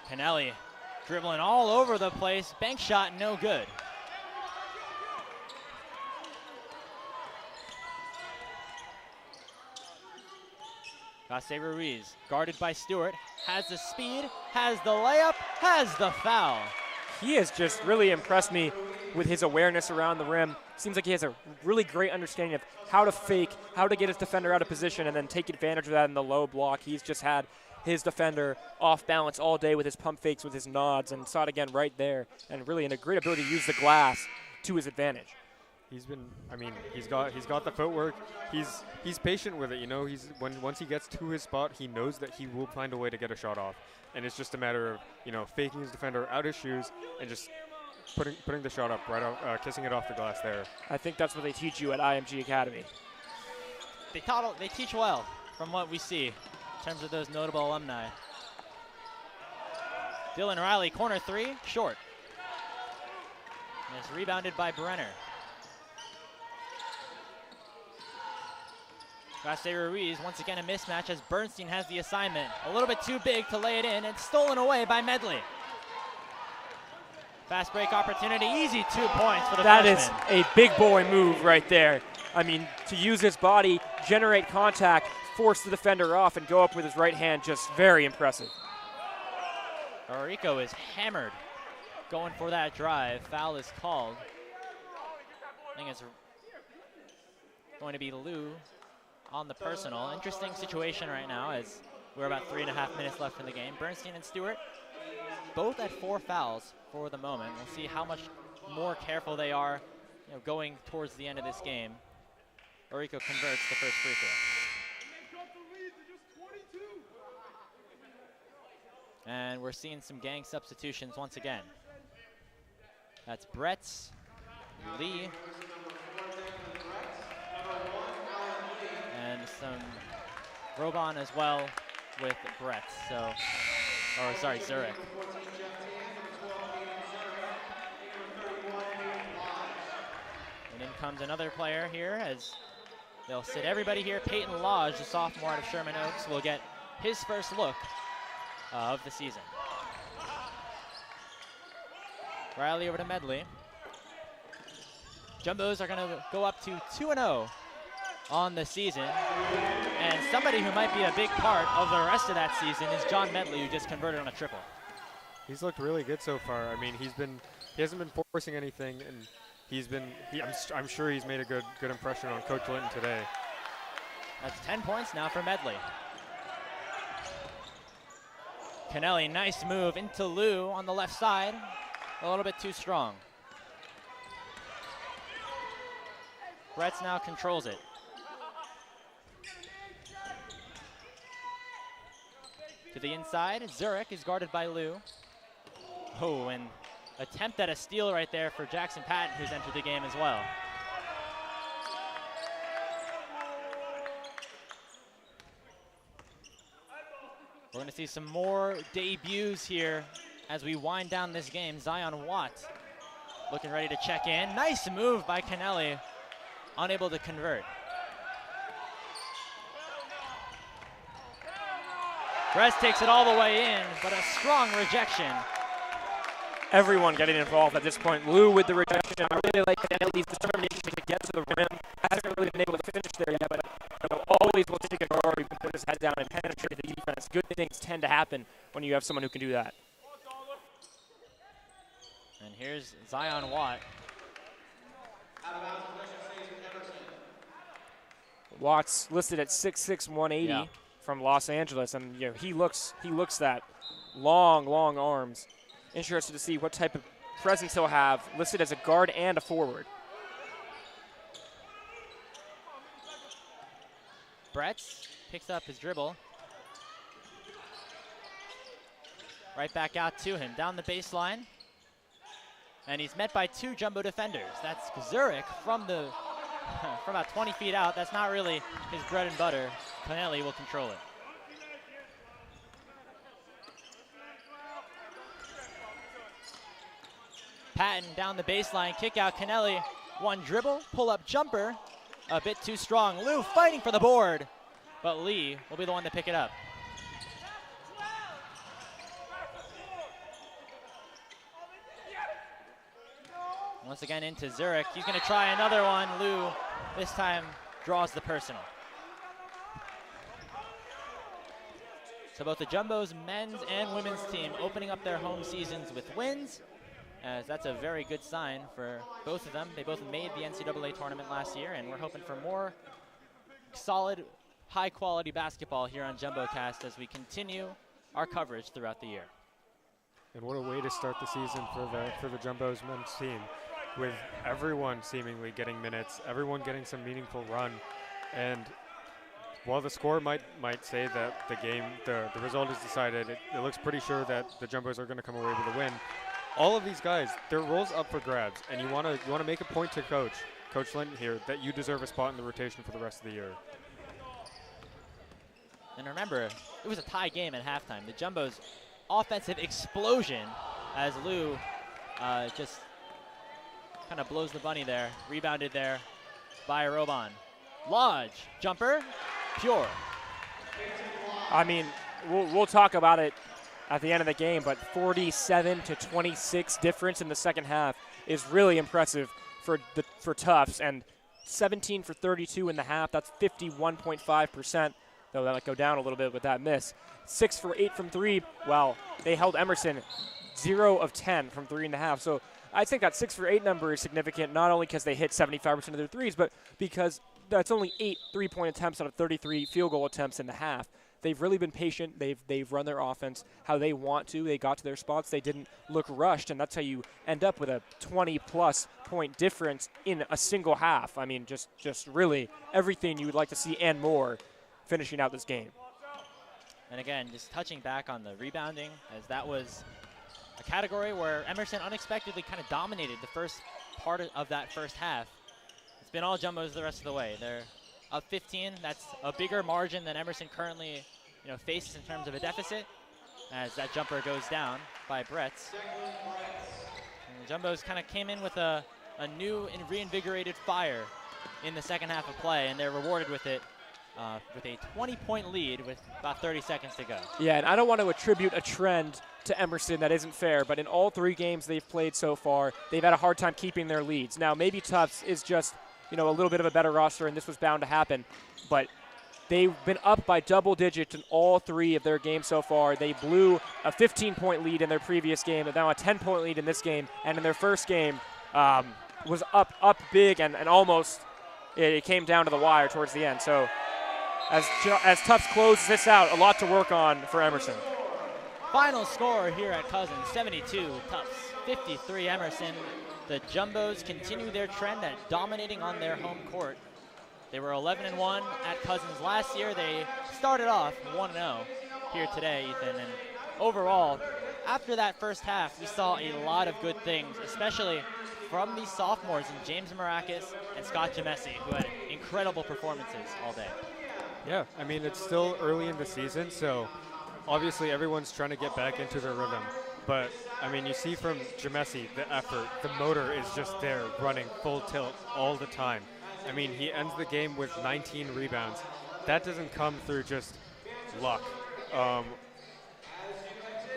Kennelly dribbling all over the place. Bank shot, no good. Jose Ruiz, guarded by Stewart, has the speed, has the layup, has the foul. He has just really impressed me with his awareness around the rim. Seems like he has a really great understanding of how to fake, how to get his defender out of position, and then take advantage of that in the low block. He's just had his defender off balance all day with his pump fakes, with his nods, and saw it again right there, and really in a great ability to use the glass to his advantage. He's been, he's got the footwork. He's patient with it, once he gets to his spot, he knows that he will find a way to get a shot off. And it's just a matter of, faking his defender out his shoes and just putting the shot up right off, kissing it off the glass there. I think that's what they teach you at IMG Academy. They teach well from what we see in terms of those notable alumni. Dylan Riley, corner three, short. And it's rebounded by Brenner. Grace Ruiz, once again a mismatch as Bernstein has the assignment. A little bit too big to lay it in, and stolen away by Medley. Fast break opportunity, easy 2 points for the That freshman. is a big boy move right there. I mean, to use his body, generate contact, force the defender off, and go up with his right hand, just very impressive. Rico is hammered, going for that drive. Foul is called. I think it's going to be Lou on the personal. Interesting situation right now as we're about 3.5 minutes left in the game. Bernstein and Stewart both at 4 fouls for the moment. We'll see how much more careful they are, going towards the end of this game. Rico converts the first free throw. And we're seeing some gang substitutions once again. That's Bretz, Lee, and some Robon as well with Bretz. Zurich. And in comes another player here as they'll sit everybody here. Peyton Lodge, the sophomore out of Sherman Oaks, will get his first look of the season. Riley over to Medley. Jumbos are going to go up to 2-0 on the season. And somebody who might be a big part of the rest of that season is John Medley, who just converted on a triple. He's looked really good so far. I mean, he hasn't been forcing anything, and I'm sure he's made a good impression on Coach Linton today. That's 10 points now for Medley. Kennelly, nice move into Lou on the left side. A little bit too strong. Bretz now controls it. To the inside, Zurich is guarded by Lou. Oh, and attempt at a steal right there for Jackson Patton, who's entered the game as well. We're going to see some more debuts here as we wind down this game. Zion Watt looking ready to check in. Nice move by Kennelly, unable to convert. Bress takes it all the way in, but a strong rejection. Everyone getting involved at this point. Lou with the rejection. I really like Kennelly's determination to get to the rim. Hasn't really been able to finish there yet, but always will take a guard who can put his head down and penetrate the defense. Good things tend to happen when you have someone who can do that. And here's Zion Watt. Watt's listed at 6'6", 180 Yeah. from Los Angeles, and he looks that long arms. Interested to see what type of presence he'll have, listed as a guard and a forward. Bretz picks up his dribble. Right back out to him, down the baseline. And he's met by 2 jumbo defenders. That's Zurich from about 20 feet out. That's not really his bread and butter. Kennelly will control it. Patton down the baseline, kick out Kennelly. One dribble, pull up jumper. A bit too strong. Lou fighting for the board, but Lee will be the one to pick it up. Once again into Zurich. He's going to try another one. Lou this time draws the personal. So both the Jumbos men's and women's team opening up their home seasons with wins, as that's a very good sign for both of them. They both made the NCAA tournament last year, and we're hoping for more solid, high-quality basketball here on JumboCast as we continue our coverage throughout the year. And what a way to start the season for the Jumbos men's team, with everyone seemingly getting minutes, everyone getting some meaningful run. And while the score might say that the result is decided, it looks pretty sure that the Jumbos are going to come away with a win. All of these guys, their roles up for grabs, and you want to make a point to Coach Linton here, that you deserve a spot in the rotation for the rest of the year. And remember, it was a tie game at halftime. The Jumbos' offensive explosion as Lou just kind of blows the bunny there. Rebounded there by Robon. Lodge, jumper, pure. I mean, we'll talk about it at the end of the game, but 47-26 difference in the second half is really impressive for Tufts, and 17 for 32 in the half. That's 51.5%, though that'll go down a little bit with that miss. 6 for 8 from 3. Well, they held Emerson 0 of 10 from 3.5. So I think that 6 for 8 number is significant, not only because they hit 75% of their threes, but because that's only 8 3-point attempts out of 33 field goal attempts in the half. They've really been patient. They've run their offense how they want to. They got to their spots. They didn't look rushed, and that's how you end up with a 20-plus point difference in a single half. I mean, just really everything you would like to see and more finishing out this game. And again, just touching back on the rebounding, as that was a category where Emerson unexpectedly kind of dominated the first part of that first half. It's been all Jumbos the rest of the way. They're up 15. That's a bigger margin than Emerson currently, faces in terms of a deficit, as that jumper goes down by Bretz. And the Jumbos kind of came in with a new and reinvigorated fire in the second half of play, and they're rewarded with it with a 20-point lead with about 30 seconds to go. Yeah, and I don't want to attribute a trend to Emerson that isn't fair, but in all 3 games they've played so far, they've had a hard time keeping their leads. Now, maybe Tufts is just a little bit of a better roster, and this was bound to happen. But they've been up by double digits in all 3 of their games so far. They blew a 15-point lead in their previous game, and now a 10-point lead in this game. And in their first game, was up big, and almost it came down to the wire towards the end. So as Tufts closes this out, a lot to work on for Emerson. Final score here at Cousins, 72 Tufts, 53 Emerson. The Jumbos continue their trend at dominating on their home court. They were 11-1 at Cousins last year. They started off 1-0 here today, Ethan. And overall, after that first half, we saw a lot of good things, especially from these sophomores in James Maracus and Scott Gemesi, who had incredible performances all day. Yeah, I mean, it's still early in the season, so obviously everyone's trying to get back into their rhythm. But, I mean, you see from Gemesi, the effort, the motor is just there, running full tilt all the time. I mean, he ends the game with 19 rebounds. That doesn't come through just luck.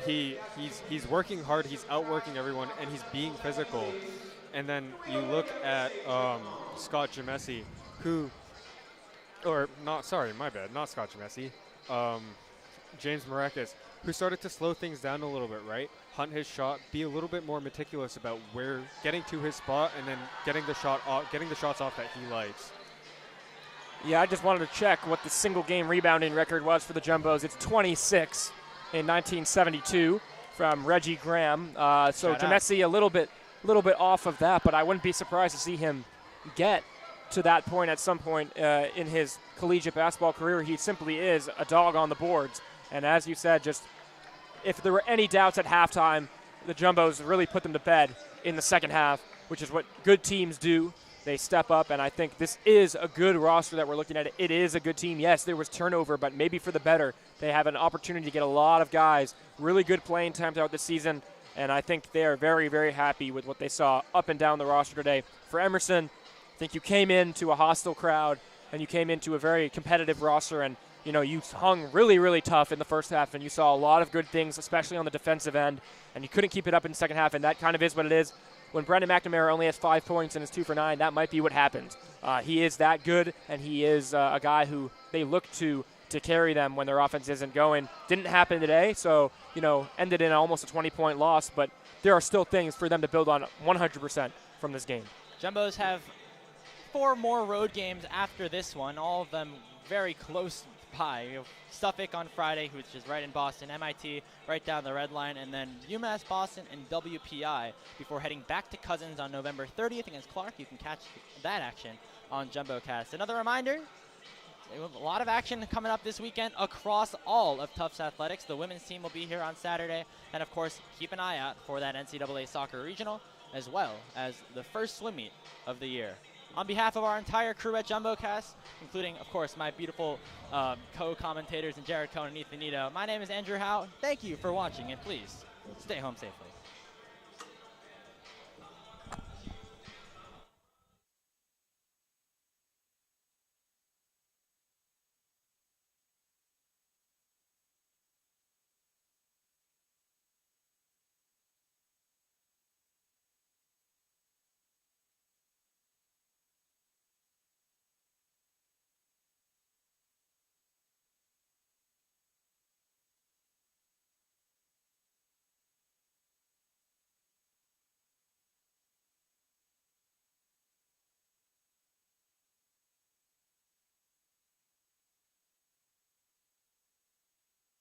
He's working hard, he's outworking everyone, and he's being physical. And then you look at Scott Gemesi, not Scott Gemesi, James Maracus, who started to slow things down a little bit, right? Hunt his shot, be a little bit more meticulous about getting to his spot, and then getting the shots off that he likes. Yeah, I just wanted to check what the single game rebounding record was for the Jumbos. It's 26 in 1972 from Reggie Graham. So Gemesi a little bit off of that, but I wouldn't be surprised to see him get to that point at some point in his collegiate basketball career. He simply is a dog on the boards. And as you said, just if there were any doubts at halftime, the Jumbos really put them to bed in the second half, which is what good teams do. They step up, and I think this is a good roster that we're looking at. It is a good team. Yes, there was turnover, but maybe for the better. They have an opportunity to get a lot of guys, really good playing time throughout the season, and I think they are very, very happy with what they saw up and down the roster today. For Emerson, I think you came into a hostile crowd, and you came into a very competitive roster, and you hung really, really tough in the first half, and you saw a lot of good things, especially on the defensive end, and you couldn't keep it up in the second half, and that kind of is what it is. When Brendan McNamara only has 5 points and is 2 for 9, that might be what happens. He is that good, and he is a guy who they look to carry them when their offense isn't going. Didn't happen today, so, ended in almost a 20-point loss, but there are still things for them to build on 100% from this game. Jumbos have 4 more road games after this one, all of them very close by. Suffolk on Friday, which is right in Boston, MIT right down the red line, and then UMass Boston and WPI before heading back to Cousins on November 30th against Clark. You can catch that action on JumboCast. Another reminder, a lot of action coming up this weekend across all of Tufts Athletics. The women's team will be here on Saturday, and of course, keep an eye out for that NCAA Soccer Regional, as well as the first swim meet of the year. On behalf of our entire crew at JumboCast, including, of course, my beautiful co-commentators and Jared Cohn and Ethan Nito, my name is Andrew Howe. Thank you for watching, and please stay home safely.